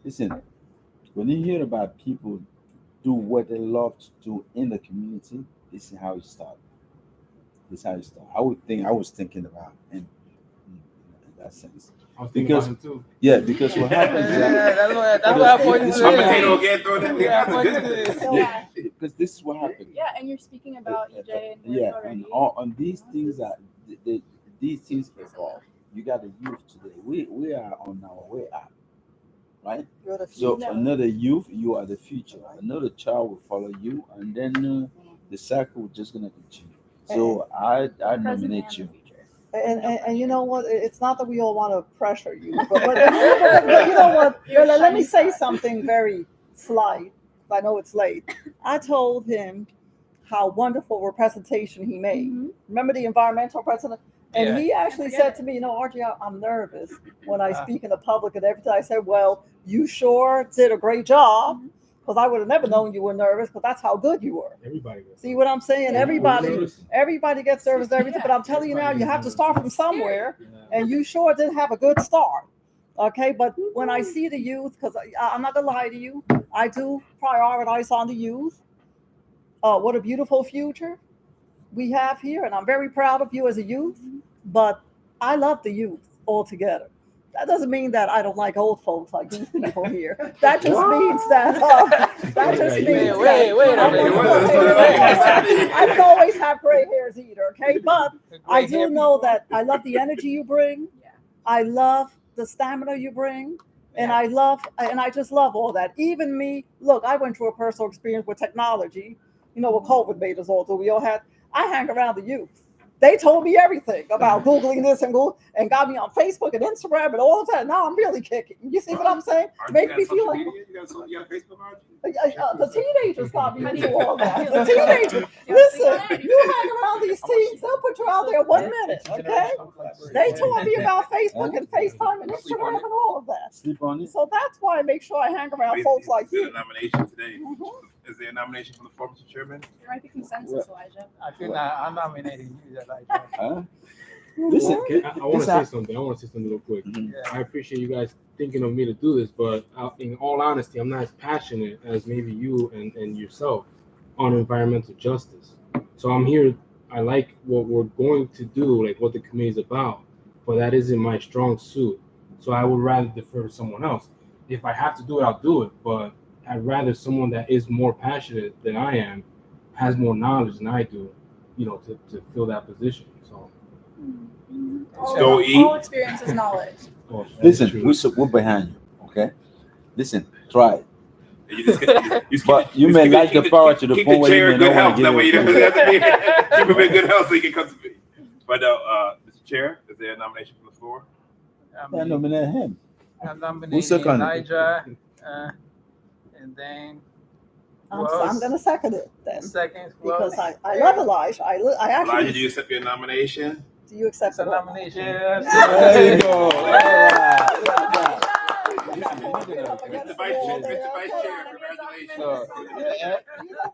Speaker 6: listen. When you hear about people do what they love to do in the community, this is how it started. This is how it started. I was thinking about in that sense.
Speaker 8: I was thinking
Speaker 6: Because-
Speaker 8: about him too.
Speaker 6: Yeah, because what happens is
Speaker 2: Yeah,
Speaker 6: that
Speaker 2: that's what I pointed
Speaker 6: This
Speaker 2: to.
Speaker 1: I'm
Speaker 6: is-
Speaker 1: potato again. Throw that
Speaker 2: Yeah,
Speaker 1: thing.
Speaker 2: I pointed to this.
Speaker 3: So,
Speaker 6: because this is what happened.
Speaker 3: yeah, and you're speaking about EJ and
Speaker 6: Yeah,
Speaker 3: work already.
Speaker 6: and on these things that these things evolve. You got the youth today. We are on our way up, right?
Speaker 4: You're the
Speaker 6: So
Speaker 4: future.
Speaker 6: another youth, you are the future. Another child will follow you, and then the cycle is just gonna continue. So I
Speaker 3: Present
Speaker 6: nominate
Speaker 3: and
Speaker 6: you.
Speaker 3: the future.
Speaker 4: And you know what? It's not that we all want to pressure you, but you know what?
Speaker 3: Your
Speaker 4: Let me
Speaker 3: shiny
Speaker 4: say
Speaker 3: side.
Speaker 4: something very slight. I know it's late. I told him how wonderful representation he made.
Speaker 3: Mhm.
Speaker 4: Remember the environmental president? And
Speaker 2: Yeah.
Speaker 4: he actually
Speaker 3: Can't forget
Speaker 4: said to me, RG, I'm nervous when I speak in the public and everything. I said, well, you sure did a great job, because I would have never known you were nervous, because that's how good you were.
Speaker 8: Everybody goes.
Speaker 4: See what I'm saying?
Speaker 3: Yeah.
Speaker 4: Everybody gets nervous and everything, but I'm telling you now, you have to start from somewhere, and you sure did have a good start. Okay, but when I see the youth, because I'm not gonna lie to you, I do prioritize on the youth. What a beautiful future we have here, and I'm very proud of you as a youth. But I love the youth altogether. That doesn't mean that I don't like old folks like these people here. That just means that that just means
Speaker 2: Wait a minute.
Speaker 4: I don't always have gray hairs either. Okay, but I do know that I love the energy you bring.
Speaker 3: Yeah.
Speaker 4: I love the stamina you bring. And I just love all that. Even me, look, I went through a personal experience with technology. You know what COVID made us all do. I hang around the youth. They told me everything about Googling this and got me on Facebook and Instagram and all of that. Now I'm really kicking. You see what I'm saying? Make me feel like
Speaker 1: You got a Facebook, aren't you?
Speaker 4: the teenagers got me into all that. The teenagers, listen, you hang around these teens, they'll put you out there 1 minute, okay? They taught me about Facebook and FaceTime and Instagram and all of that.
Speaker 6: Sleep on it.
Speaker 4: So that's why I make sure I hang around folks like
Speaker 1: Is there
Speaker 4: you.
Speaker 1: a nomination today?
Speaker 4: Mhm.
Speaker 1: Is there a nomination for the former chairman?
Speaker 3: There might be consensus, Elijah.
Speaker 2: I feel like I'm nominating you, Elijah.
Speaker 6: Huh? Listen,
Speaker 8: Okay, I want to say something. I want to say something real quick.
Speaker 6: Mhm.
Speaker 2: Yeah.
Speaker 8: I appreciate you guys thinking of me to do this, but in all honesty, I'm not as passionate as maybe you and yourself on environmental justice. So I'm here. I like what we're going to do, like what the committee is about, but that isn't my strong suit. So I would rather defer to someone else. If I have to do it, I'll do it. But I'd rather someone that is more passionate than I am, has more knowledge than I do, to fill that position. So.
Speaker 1: Go eat.
Speaker 3: All experience is knowledge.
Speaker 8: Oh, that's
Speaker 6: listen,
Speaker 8: true.
Speaker 6: we're behind you, okay? Listen, try it.
Speaker 1: You just keep
Speaker 6: But you may like the power to the
Speaker 1: keep
Speaker 6: point
Speaker 1: the
Speaker 6: where
Speaker 1: chair
Speaker 6: you
Speaker 1: in
Speaker 6: may
Speaker 1: good
Speaker 6: not
Speaker 1: health.
Speaker 6: want
Speaker 1: That
Speaker 6: to
Speaker 1: way you
Speaker 6: get
Speaker 1: don't
Speaker 6: it.
Speaker 1: have to be keep him in good health so he can come to me. But Mr. Chair, is there a nomination from the floor?
Speaker 6: I nominate him.
Speaker 2: I'm nominating
Speaker 6: Who's second?
Speaker 2: Elijah, and then who
Speaker 4: I'm
Speaker 2: else?
Speaker 4: gonna second it then,
Speaker 2: Second, who
Speaker 4: because
Speaker 2: else?
Speaker 4: I love Elijah. I
Speaker 1: Elijah,
Speaker 4: actually,
Speaker 1: do you accept your nomination?
Speaker 4: do you accept
Speaker 2: It's a
Speaker 4: it?
Speaker 2: nomination.
Speaker 6: There you go. All right. Look at that.
Speaker 1: Mr. Vice Chair, congratulations.
Speaker 6: So,
Speaker 4: You know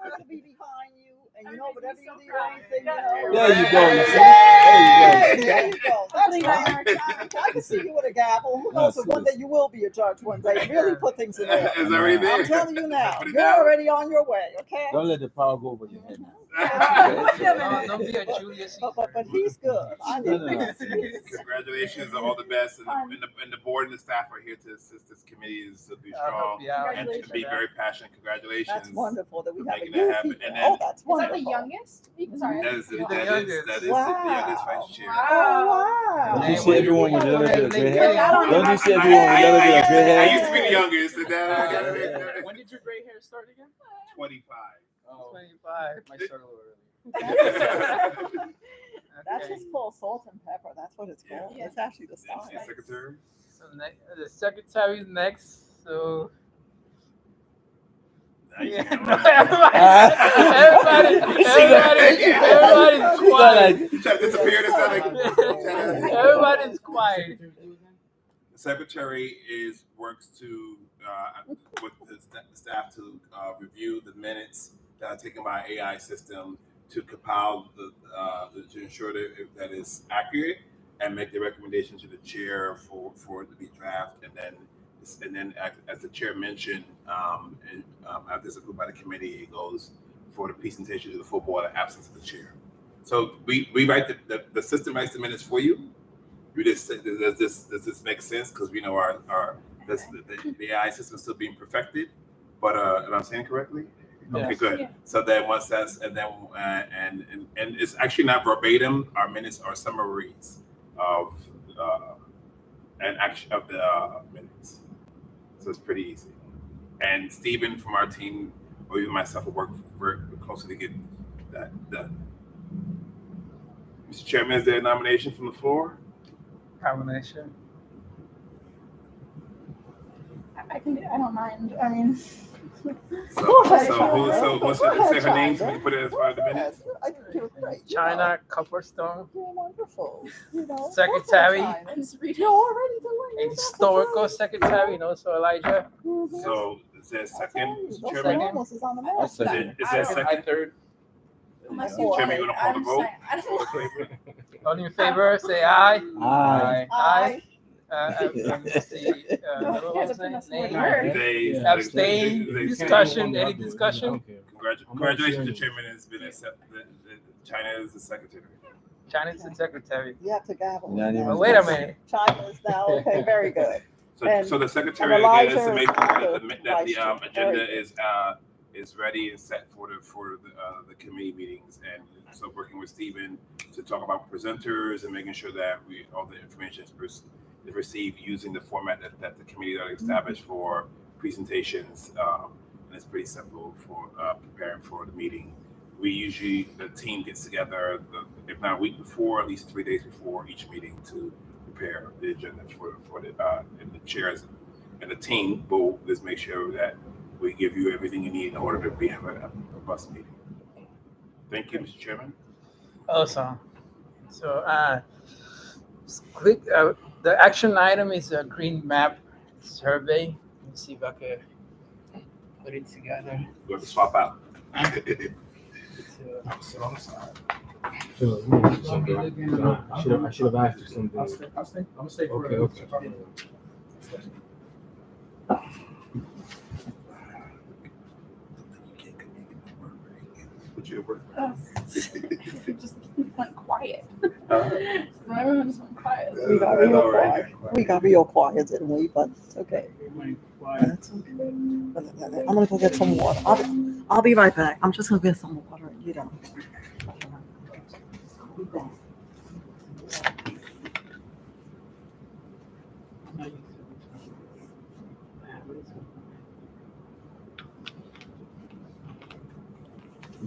Speaker 4: we're gonna be behind you, and you know whatever you do, anything, you know.
Speaker 6: there you go. You see?
Speaker 4: Yay!
Speaker 6: There
Speaker 4: There
Speaker 6: you
Speaker 4: you go. That's right. I can see you with a gavel. Who knows?
Speaker 6: No,
Speaker 4: One day you will be a judge. One day, really put things in order.
Speaker 1: Is already there?
Speaker 4: I'm telling you now,
Speaker 1: Put it
Speaker 4: you're
Speaker 1: down.
Speaker 4: already on your way. Okay.
Speaker 6: go. Don't let the power go over your head.
Speaker 2: Don't be a Julius Caesar.
Speaker 4: But he's good. I
Speaker 6: No,
Speaker 4: know.
Speaker 6: no.
Speaker 1: Congratulations, all the best, and the board and the staff are here to assist this committee to be
Speaker 2: I'll help
Speaker 1: strong
Speaker 2: you out.
Speaker 1: and to be very passionate. Congratulations.
Speaker 4: That's wonderful that we
Speaker 1: for
Speaker 4: have a
Speaker 1: making that
Speaker 4: youth
Speaker 1: happen.
Speaker 4: here.
Speaker 1: And
Speaker 4: Oh,
Speaker 1: then
Speaker 4: that's
Speaker 3: Is that
Speaker 4: wonderful.
Speaker 3: the youngest? Sorry.
Speaker 1: that is the
Speaker 2: The
Speaker 1: youngest
Speaker 4: Wow.
Speaker 1: vice chair.
Speaker 3: Wow.
Speaker 4: Oh,
Speaker 6: Don't you
Speaker 2: Hey,
Speaker 6: see
Speaker 2: when
Speaker 6: everyone with a little bit of gray hair?
Speaker 3: I don't
Speaker 6: Don't
Speaker 3: know.
Speaker 6: you see everyone with a little bit of gray
Speaker 1: I
Speaker 6: hair?
Speaker 1: used to be the youngest. And then
Speaker 2: When did your gray hair start again?
Speaker 1: 25.
Speaker 2: Oh, 25.
Speaker 9: Might start a little early.
Speaker 4: That's
Speaker 2: Okay.
Speaker 4: just called salt and pepper. That's what it's called.
Speaker 3: Yeah.
Speaker 4: It's actually the style.
Speaker 1: Secretary.
Speaker 2: So the secretary is next. So
Speaker 1: Nice.
Speaker 2: yeah, everybody's quiet.
Speaker 1: You try to disappear this time.
Speaker 2: Everybody's quiet.
Speaker 1: The secretary works to with the staff to review the minutes that are taken by AI system to compile to ensure that it's accurate and make the recommendation to the chair for it to be drafted, and then as the chair mentioned, after it's approved by the committee, it goes for the presentation to the full board in absence of the chair. So we write the system writes the minutes for you. You just say, does this make sense? Because we know the AI system is still being perfected. But am I saying correctly? Okay,
Speaker 2: Yes.
Speaker 1: good.
Speaker 3: Yeah.
Speaker 1: So then once that's and it's actually not verbatim. Our minutes are summaries of an action of the minutes. So it's pretty easy. And Stephen from our team, or even myself, will work very closely to get that done. Mr. Chairman, is there a nomination from the floor?
Speaker 2: Combination.
Speaker 3: I can do. I don't mind. I mean.
Speaker 1: So what's say her name so we can put it as part of the minutes?
Speaker 4: I think you're great.
Speaker 2: China Copperstone.
Speaker 4: You're wonderful. You know,
Speaker 2: Secretary.
Speaker 3: I'm just reading.
Speaker 4: You're already doing it.
Speaker 2: Historical secretary, and also Elijah.
Speaker 1: So is there a second, Mr.
Speaker 4: Those
Speaker 1: Chairman?
Speaker 4: almost is on the
Speaker 6: I'll
Speaker 4: map.
Speaker 6: second.
Speaker 1: Is there a second?
Speaker 9: third.
Speaker 3: Unless
Speaker 4: you
Speaker 3: you
Speaker 4: want
Speaker 1: Chairman, you
Speaker 3: want.
Speaker 1: gonna call the vote?
Speaker 3: I don't know.
Speaker 2: All in favor, say aye.
Speaker 6: Aye.
Speaker 2: Aye. Let's see.
Speaker 3: No,
Speaker 2: What
Speaker 3: you
Speaker 2: was
Speaker 3: guys
Speaker 2: it?
Speaker 3: are putting
Speaker 2: Nay?
Speaker 3: us
Speaker 1: They-
Speaker 2: Abstain.
Speaker 1: they-
Speaker 2: Discussion. Any discussion?
Speaker 1: Congratulations, the chairman has been accepted. China is the secretary.
Speaker 2: China's the secretary.
Speaker 4: You have to gavel.
Speaker 6: Yeah, I need
Speaker 2: But wait a minute.
Speaker 4: China is now, okay, very good.
Speaker 1: So the secretary
Speaker 4: and
Speaker 1: again is
Speaker 4: Elijah
Speaker 1: to make
Speaker 4: is
Speaker 1: that
Speaker 4: the
Speaker 1: the
Speaker 4: vice chair.
Speaker 1: agenda
Speaker 4: Very
Speaker 1: is ready and set for the committee meetings, and so working with Stephen to talk about presenters and making sure that all the information is received using the format that the committee already established for presentations, and it's pretty simple for preparing for the meeting. The team gets together, if not a week before, at least 3 days before each meeting to prepare the agenda for the and the chairs and the team will just make sure that we give you everything you need in order to have a robust meeting. Thank you, Mr. Chairman.
Speaker 2: Awesome. So, click. The action item is a green map survey. Let me see if I can put it together.
Speaker 1: We have to swap out.
Speaker 8: I should have asked you something.
Speaker 5: I'll stay for
Speaker 8: Okay.
Speaker 1: Put you to work.
Speaker 3: It just went quiet.
Speaker 1: Uh,
Speaker 3: Everyone just went quiet.
Speaker 4: We got real quiet. We got real quiet, didn't we? But it's okay. That's okay. I'm gonna go get some water. I'll be right back. I'm just gonna get some water. You know. I'll be back.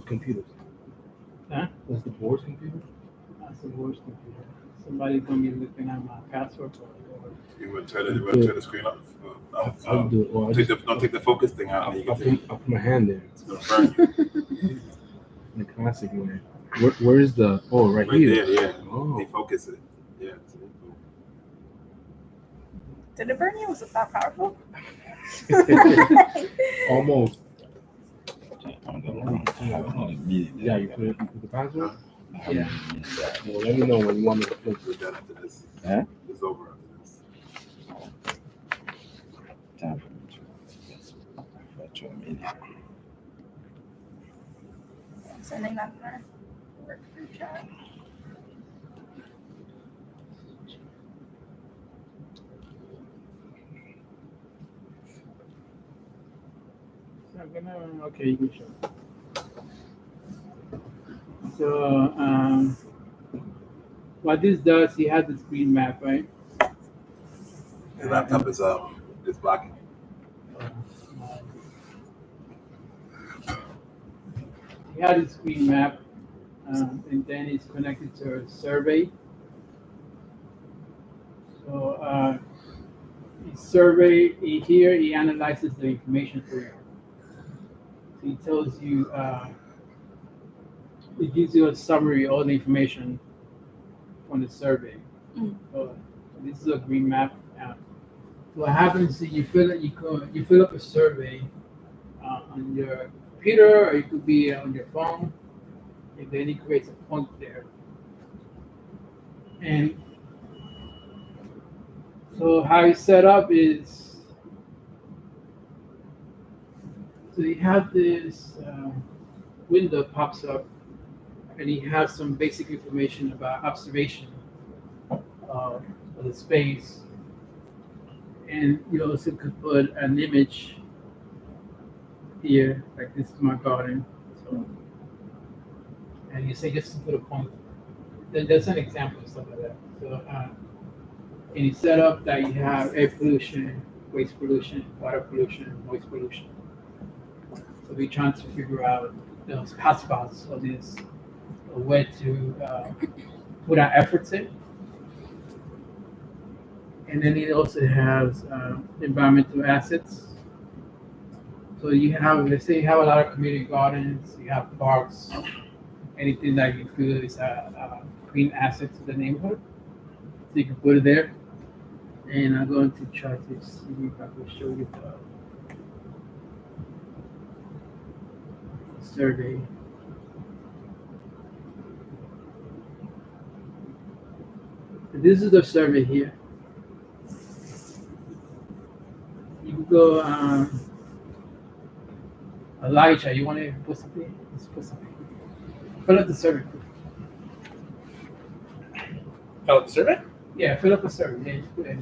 Speaker 8: Computers.
Speaker 2: Huh?
Speaker 8: That's the board's computer?
Speaker 2: That's the worst computer. Somebody's gonna be looking at my password.
Speaker 1: You want to turn the screen up?
Speaker 8: I'll do it. Well,
Speaker 1: Don't take the focus thing out.
Speaker 8: I'll put my hand there
Speaker 1: It's gonna burn you.
Speaker 8: in the classic way. Where's the? Oh, right
Speaker 1: Right
Speaker 8: here.
Speaker 1: there, yeah.
Speaker 8: Oh.
Speaker 1: Defocus it. Yeah.
Speaker 3: Did it burn you? Was it that powerful?
Speaker 8: Almost.
Speaker 6: Yeah,
Speaker 8: You put the password.
Speaker 2: Yeah.
Speaker 8: Well, let me know when you want me to flip
Speaker 1: We're
Speaker 8: it.
Speaker 1: done after this.
Speaker 6: Huh?
Speaker 1: It's over after this.
Speaker 6: Time for me to virtual meeting.
Speaker 3: I'm sending that in our work group chat.
Speaker 2: Okay, you can show. So, what this does, he has the screen map, right?
Speaker 1: The laptop is blocking.
Speaker 2: He had his screen map, and then it's connected to a survey. So, his survey here, he analyzes the information for you. So he tells you, it gives you a summary of all the information from the survey. So this is a green map. So what happens is you fill up a survey on your computer, or it could be on your phone, and then it creates a point there. And so how it's set up is, so you have this window pops up, and you have some basic information about observation of the space. And you also could put an image here, like this is my garden. So, and you say just to put a point. Then there's an example of stuff like that. So, and it's set up that you have air pollution, waste pollution, water pollution, noise pollution. So we're trying to figure out those hotspots of this, where to put our efforts in. And then it also has environmental assets. So you have, let's say you have a lot of community gardens, you have parks, anything that you feel is a green asset to the neighborhood. So you can put it there. And I'm going to try to see if I can show you the survey. This is the survey here. You can go, Elijah, you want to put something? Let's put something. Fill out the survey.
Speaker 5: Fill out the survey?
Speaker 2: Yeah, fill up a survey. Yeah, just put it.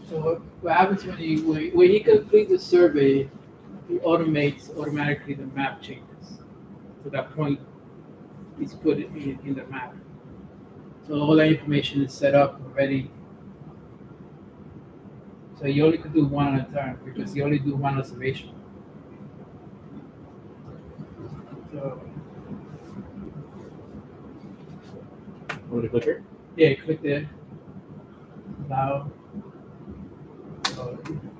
Speaker 2: So what happens when you complete the survey, it automatically the map changes. So that point is put in the map. So all that information is set up already. So you only could do one at a time because you only do one observation. So
Speaker 8: Want to click here?
Speaker 2: yeah, click there. Allow.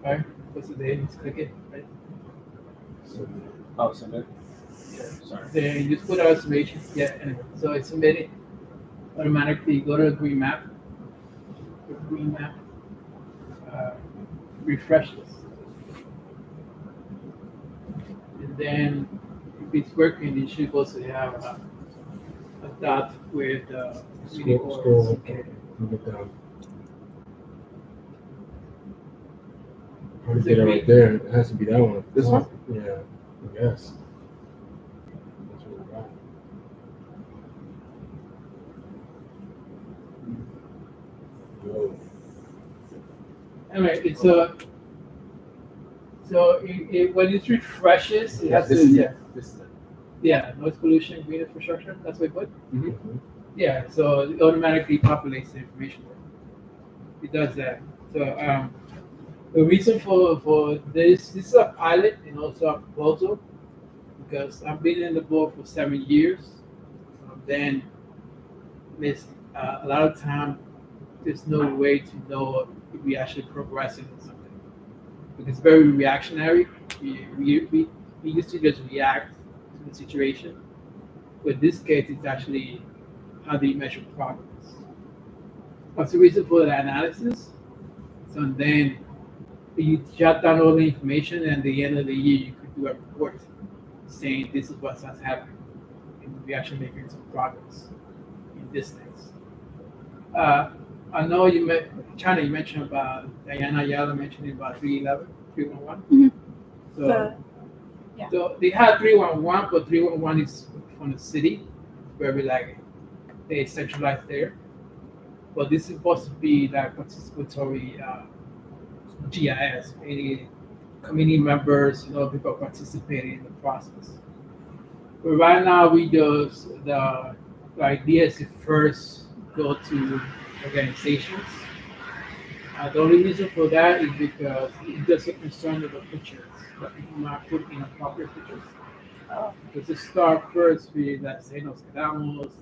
Speaker 2: Right? What's the name? Just click it. Right?
Speaker 9: Oh, submit.
Speaker 2: Yeah.
Speaker 9: Sorry.
Speaker 2: Then you just put our observation. Yeah, anyway. So it's submitted automatically. Go to the green map. The green map. Refresh this. And then if it's working, it should also have a dot with
Speaker 8: Scroll. Okay. Look down. Probably get it right there. It has to be that one.
Speaker 1: This one?
Speaker 8: Yeah. I guess. That's what we got. Whoa.
Speaker 2: Anyway, it's so when it refreshes, it has to
Speaker 5: This is it.
Speaker 2: yeah, noise pollution, green infrastructure. That's what it put.
Speaker 8: Mm-hmm.
Speaker 2: Yeah, so it automatically populates the information. It does that. So the reason for this is a pilot and also a proposal because I've been in the board for 7 years. Then a lot of time there's no way to know if we actually progressing in something because it's very reactionary. We used to just react to the situation. But in this case, it's actually how do you measure progress? What's the reason for the analysis? So then you jot down all the information, and at the end of the year, you could do a report saying this is what's happening, and we actually making some progress in this things. I know China. You mentioned about Diana Yala mentioning about 311, 311.
Speaker 3: Mhm.
Speaker 2: So,
Speaker 3: Yeah.
Speaker 2: so they had 311, but 311 is from the city, where we like they centralized there. But this is supposed to be like participatory GIS, meaning community members, people participating in the process. But right now, the idea is to first go to organizations. The only reason for that is because it's just a concern of the pictures, that people not put inappropriate pictures.
Speaker 3: Oh.
Speaker 2: Because to start first with, let's say, Nos Quedamos,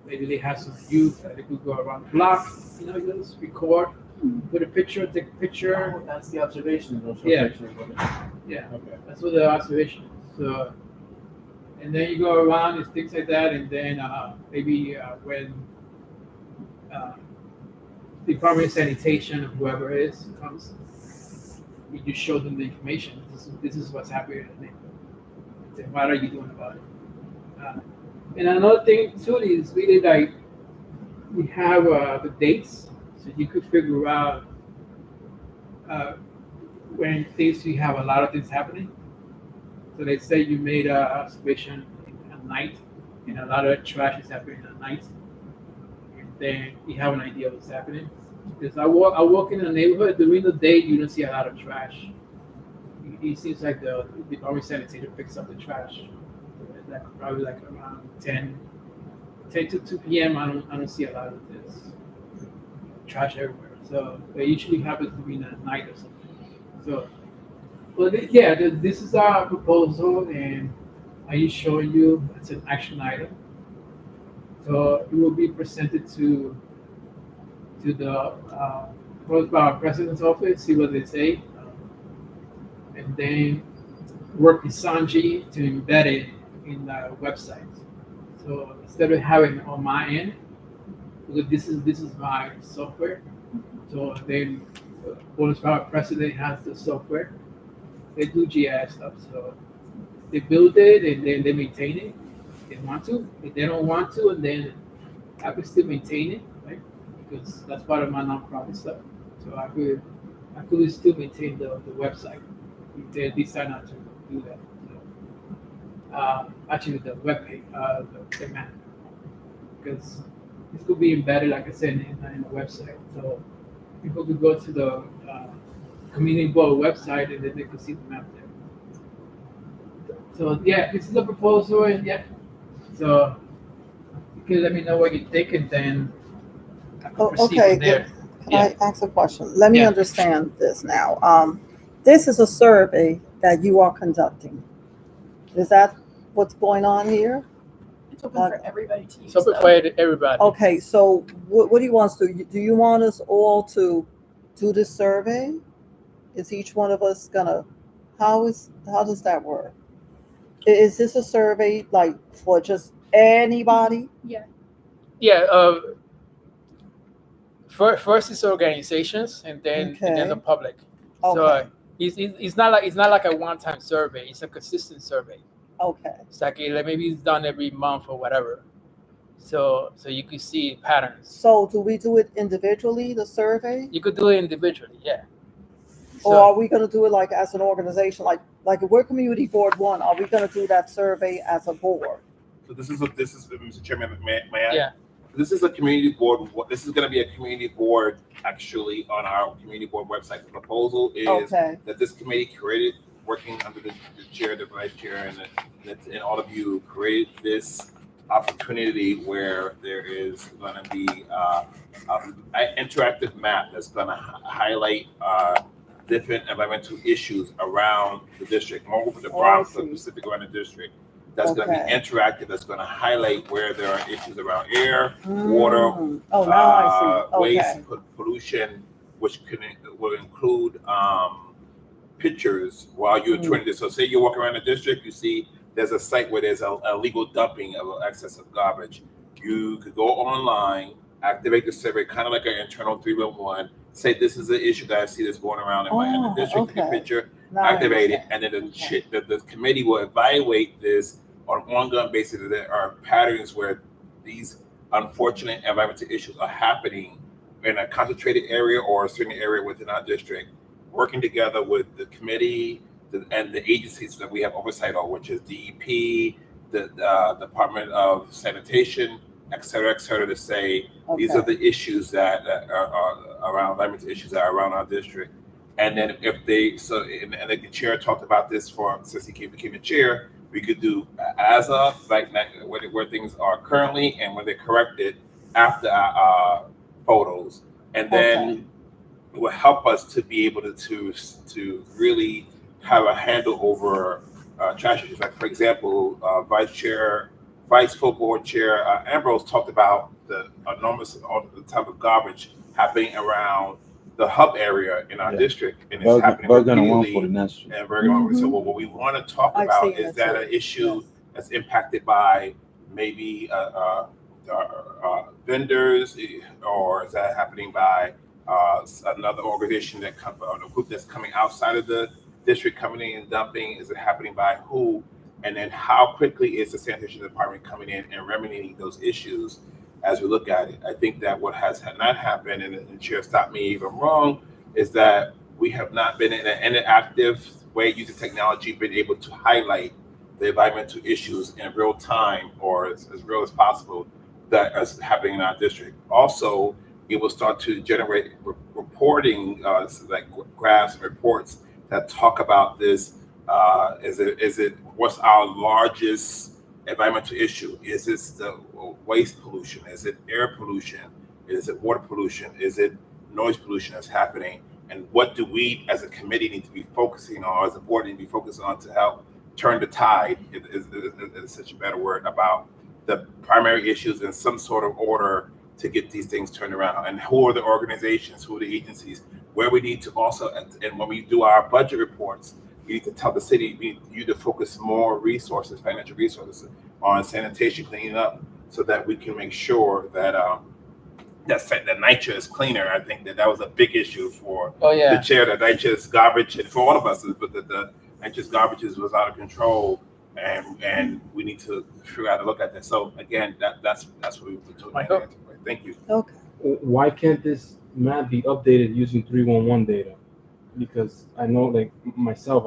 Speaker 2: maybe they have some youth that they could go around the block, just record, put a picture, take a picture.
Speaker 5: Oh, that's the observation.
Speaker 2: Yeah.
Speaker 5: Pictures.
Speaker 2: Yeah,
Speaker 5: Okay.
Speaker 2: that's what the observation is. So, and then you go around and things like that, and then maybe when Department of Sanitation or whoever it is comes, you just show them the information. This is what's happening in the neighborhood. Say, what are you doing about it? And another thing too is really like we have the dates, so you could figure out when things you have a lot of things happening. So they say you made a observation at night, and a lot of trash is happening at night, and then you have an idea what's happening. Because I walk in the neighborhood during the day, you don't see a lot of trash. It seems like the Department of Sanitation picks up the trash, probably like around 10 to 2 p.m. I don't see a lot of this trash everywhere. So it usually happens during the night or something. So, this is our proposal, and I just showing you it's an action item. So it will be presented to the president's office, see what they say, and then work with Sanji to embed it in the website. So instead of having it on my end, because this is my software. So then bonus power president has the software. They do GIS stuff. So they build it and then they maintain it. If they want to. If they don't want to, and then I could still maintain it, right? Because that's part of my nonprofit stuff. So I could still maintain the website if they decide not to do that. So, actually, the web page, the map, because this could be embedded, like I said, in the website. So people could go to the community board website and then they could see the map there. So yeah, this is a proposal, and yeah, so you can let me know what you think, and then I can proceed
Speaker 4: Okay,
Speaker 2: from there.
Speaker 4: can I ask a question? Let me
Speaker 2: Yeah.
Speaker 4: understand this now. This is a survey that you are conducting. Is that what's going on here?
Speaker 3: It's open for everybody to use.
Speaker 2: So
Speaker 3: though.
Speaker 2: for everybody.
Speaker 4: Okay, so what do you want us to do? Do you want us all to do this survey? Is each one of us gonna, how does that work? Is this a survey like for just anybody?
Speaker 3: Yeah.
Speaker 2: Yeah. First is organizations, and then the
Speaker 4: Okay.
Speaker 2: public.
Speaker 4: Okay.
Speaker 2: So it's not like a one-time survey. It's a consistent survey.
Speaker 4: Okay.
Speaker 2: It's like maybe it's done every month or whatever. So you can see patterns.
Speaker 4: So do we do it individually, the survey?
Speaker 2: You could do it individually, yeah.
Speaker 4: Or are we gonna do it like as an organization, like if we're community board one, are we gonna do that survey as a board?
Speaker 1: So this is Mr. Chairman, may I?
Speaker 2: Yeah.
Speaker 1: This is a community board. This is going to be a community board actually on our community board website. The proposal is
Speaker 4: Okay.
Speaker 1: that this committee created, working under the chair, the vice chair, and all of you created this opportunity where there is going to be an interactive map that's going to highlight different environmental issues around the district, more over the Bronx, the Pacific Around the district. that's going to be
Speaker 4: Okay.
Speaker 1: interactive, that's going to highlight where there are issues around air, water,
Speaker 4: Oh, now I see.
Speaker 1: waste,
Speaker 4: Okay.
Speaker 1: pollution, which will include pictures while you're touring this. So say you walk around the district, you see there's a site where there's a illegal dumping of excess of garbage. You could go online, activate the survey, kind of like an internal 311, say this is an issue that I see that's going around in the district, take a picture,
Speaker 4: Now I
Speaker 1: activate it,
Speaker 4: understand.
Speaker 1: and then
Speaker 4: Okay.
Speaker 1: the committee will evaluate this on an ongoing basis. There are patterns where these unfortunate environmental issues are happening in a concentrated area or a certain area within our district, working together with the committee and the agencies that we have oversight of, which is DEP, the Department of Sanitation, et cetera, to say these are the issues that are around environmental issues that are around our district. And then if they and the chair talked about this since he became the chair, we could do as of like where things are currently and when they're corrected after our photos, and then it will help us to be able to really have a handle over trash issues. Like for example, Vice Full Board Chair Ambrose talked about the enormous the type of garbage happening around the hub area in our district, and it's happening repeatedly. And Bergen. So what we want to talk about is that an issue that's impacted by maybe vendors, or is that happening by another organization that a group that's coming outside of the district coming in and dumping? Is it happening by who? And then how quickly is the sanitation department coming in and remedying those issues as we look at it? I think that what has not happened, and the chair stopped me if I'm wrong, is that we have not been in an interactive way using technology, been able to highlight the environmental issues in real time or as real as possible that is happening in our district. Also, it will start to generate reporting, like graphs and reports that talk about this. Is it what's our largest environmental issue? Is this the waste pollution? Is it air pollution? Is it water pollution? Is it noise pollution that's happening? And what do we as a committee need to be focusing on, as a board need to be focused on to help turn the tide, is such a better word, about the primary issues in some sort of order to get these things turned around? And who are the organizations, who are the agencies, where we need to also, and when we do our budget reports, we need to tell the city, we need you to focus more resources, financial resources, on sanitation, cleaning up, so that we can make sure that that NYCHA is cleaner. I think that was a big issue for the chair, that NYCHA's garbage, and for all of us, but the NYCHA's garbage was out of control, and we need to figure out to look at that. So again, that's what we were talking. Thank you.
Speaker 4: Okay.
Speaker 8: Why can't this map be updated using 311 data? Because I know, like myself,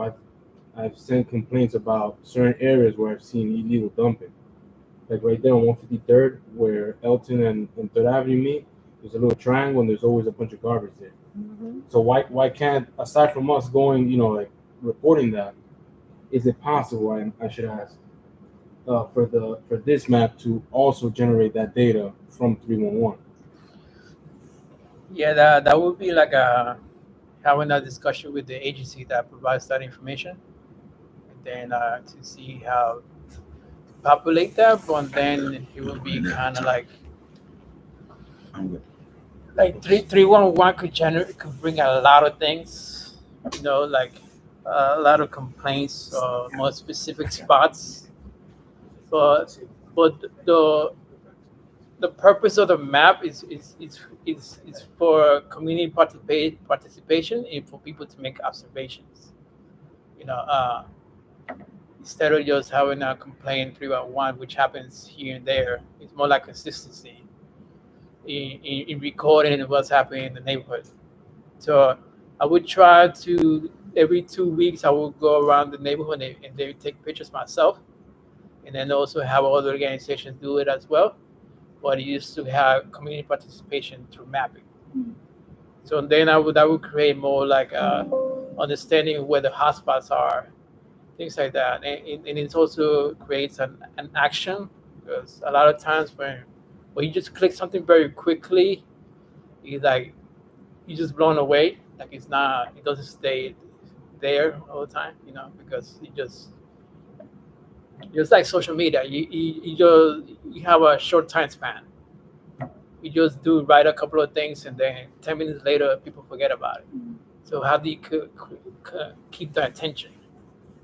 Speaker 8: I've sent complaints about certain areas where I've seen illegal dumping. Like right there on 153rd, where Elton and 3rd Avenue meet, there's a little triangle and there's always a bunch of garbage there. So why can't, aside from us going, like reporting that, is it possible, I should ask, for this map to also generate that data from 311?
Speaker 2: Yeah, that would be like having a discussion with the agency that provides that information, and then to see how to populate that. But then it would be kind of like 311 could bring a lot of things, like a lot of complaints, more specific spots. But the purpose of the map is for community participation and for people to make observations. Instead of just having a complaint 311, which happens here and there, it's more like consistency in recording what's happening in the neighborhood. So I would try to, every 2 weeks, I would go around the neighborhood and they would take pictures myself, and then also have other organizations do it as well. But it used to have community participation through mapping. So then that would create more like understanding where the hotspots are, things like that. And it also creates an action, because a lot of times when you just click something very quickly, it's like you're just blown away. Like it doesn't stay there all the time, because it just Just like social media, you have a short time span. You just write a couple of things, and then 10 minutes later, people forget about it. So how do you keep the attention?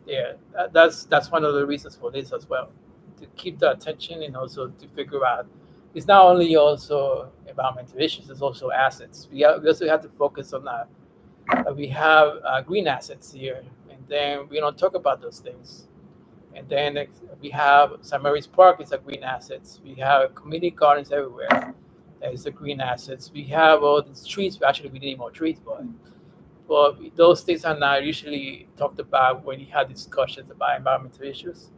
Speaker 2: Yeah, that's one of the reasons for this as well, to keep the attention and also to figure out. It's not only also environmental issues; it's also assets. We also have to focus on that. We have green assets here, and then we don't talk about those things. And then we have St. Mary's Park is a green assets. We have community gardens everywhere. That is a green assets. We have all these trees. Actually, we need more trees, but those things are not usually talked about when you have discussions about environmental issues,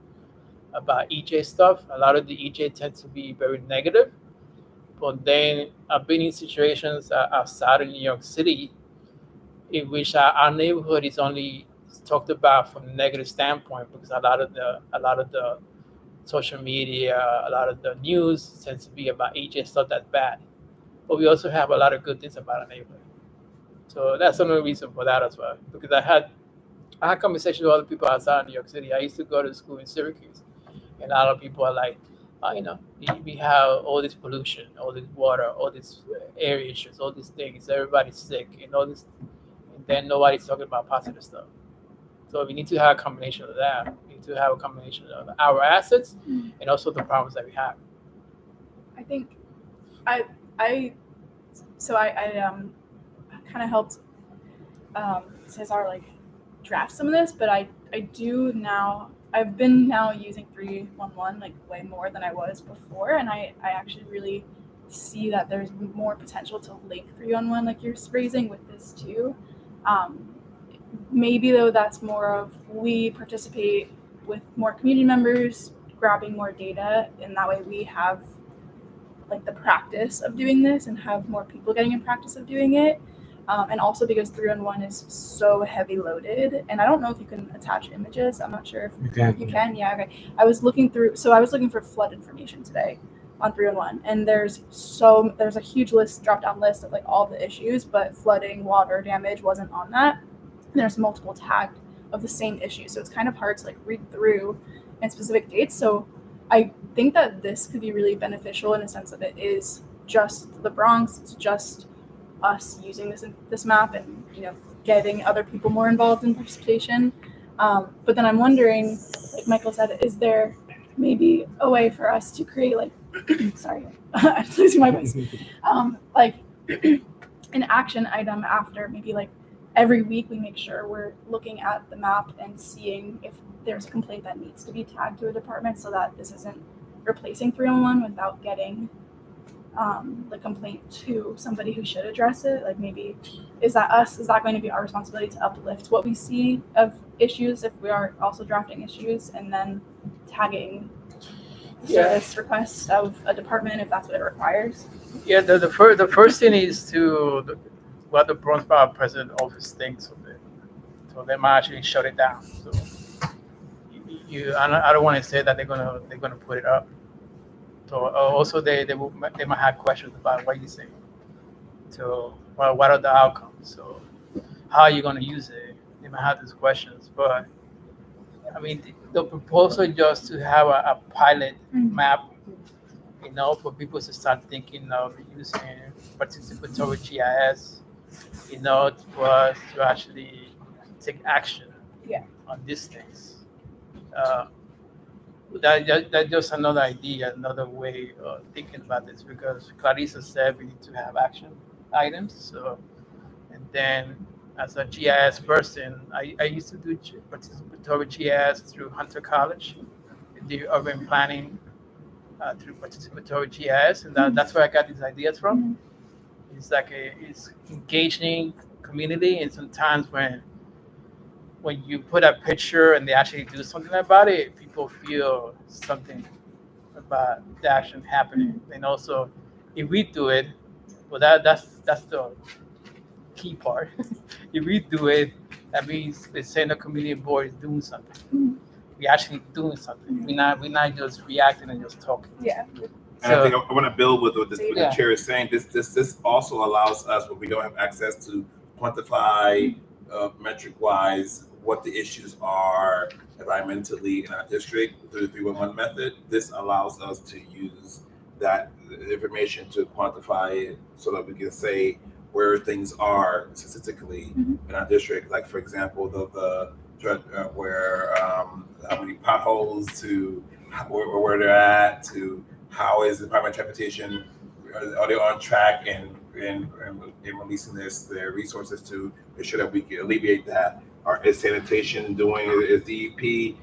Speaker 2: about EJ stuff. A lot of the EJ tends to be very negative. But then I've been in situations outside of New York City in which our neighborhood is only talked about from a negative standpoint because a lot of the social media, a lot of the news tends to be about EJ stuff that's bad. But we also have a lot of good things about our neighborhood. So that's another reason for that as well. Because I had conversations with other people outside of New York City. I used to go to school in Syracuse, and a lot of people are like, oh, we have all this pollution, all this water, all these air issues, all these things. Everybody's sick, and all this, and then nobody's talking about positive stuff. So we need to have a combination of that. We need to have a combination of our assets and also the problems that we have.
Speaker 3: I think I kind of helped Cesar like draft some of this, but I do now. I've been now using 311 like way more than I was before, and I actually really see that there's more potential to link 311 like you're raising with this too. Maybe though that's more of we participate with more community members, grabbing more data, and that way we have like the practice of doing this and have more people getting in practice of doing it. And also because 311 is so heavy loaded, and I don't know if you can attach images. I'm not sure if you can. Yeah, okay. I was looking for flood information today on 311, and there's a huge drop down list of like all the issues, but flooding, water damage wasn't on that. And there's multiple tagged of the same issue, so it's kind of hard to like read through and specific dates. So I think that this could be really beneficial in a sense that it is just the Bronx. It's just us using this map and getting other people more involved in participation. But then I'm wondering, like Michael said, is there maybe a way for us to create like sorry, I'm losing my voice. Like an action item after maybe like every week we make sure we're looking at the map and seeing if there's a complaint that needs to be tagged to a department so that this isn't replacing 311 without getting the complaint to somebody who should address it. Like maybe is that going to be our responsibility to uplift what we see of issues if we are also drafting issues and then tagging the service request of a department if that's what it requires?
Speaker 2: Yeah, the first thing is what the Bronx Borough President Office thinks of it. So they might actually shut it down. So I don't want to say that they're gonna put it up. So also they might have questions about what you say. So what are the outcomes? So how are you gonna use it? They might have these questions, but I mean the proposal just to have a pilot map, for people to start thinking of using participatory GIS, for us to actually take action on these things. That's just another idea, another way of thinking about this, because Clarissa said we need to have action items. So, and then as a GIS person, I used to do participatory GIS through Hunter College, the urban planning through participatory GIS, and that's where I got these ideas from. It's like it's engaging community, and sometimes when you put a picture and they actually do something about it, people feel something about the action happening. And also, if we do it, well, that's the key part. If we do it, that means the Center Community Board is doing something. We're actually doing something. We're not just reacting and just talking.
Speaker 3: Yeah.
Speaker 1: And I think I want to build with what the chair is saying. This also allows us, when we don't have access to quantify metric-wise what the issues are environmentally in our district through the 311 method. This allows us to use that information to quantify it so that we can say where things are statistically in our district. Like, for example, how many potholes to where they're at, to how is the Department of Transportation, are they on track in releasing their resources to make sure that we can alleviate that? Or is sanitation doing, is DEP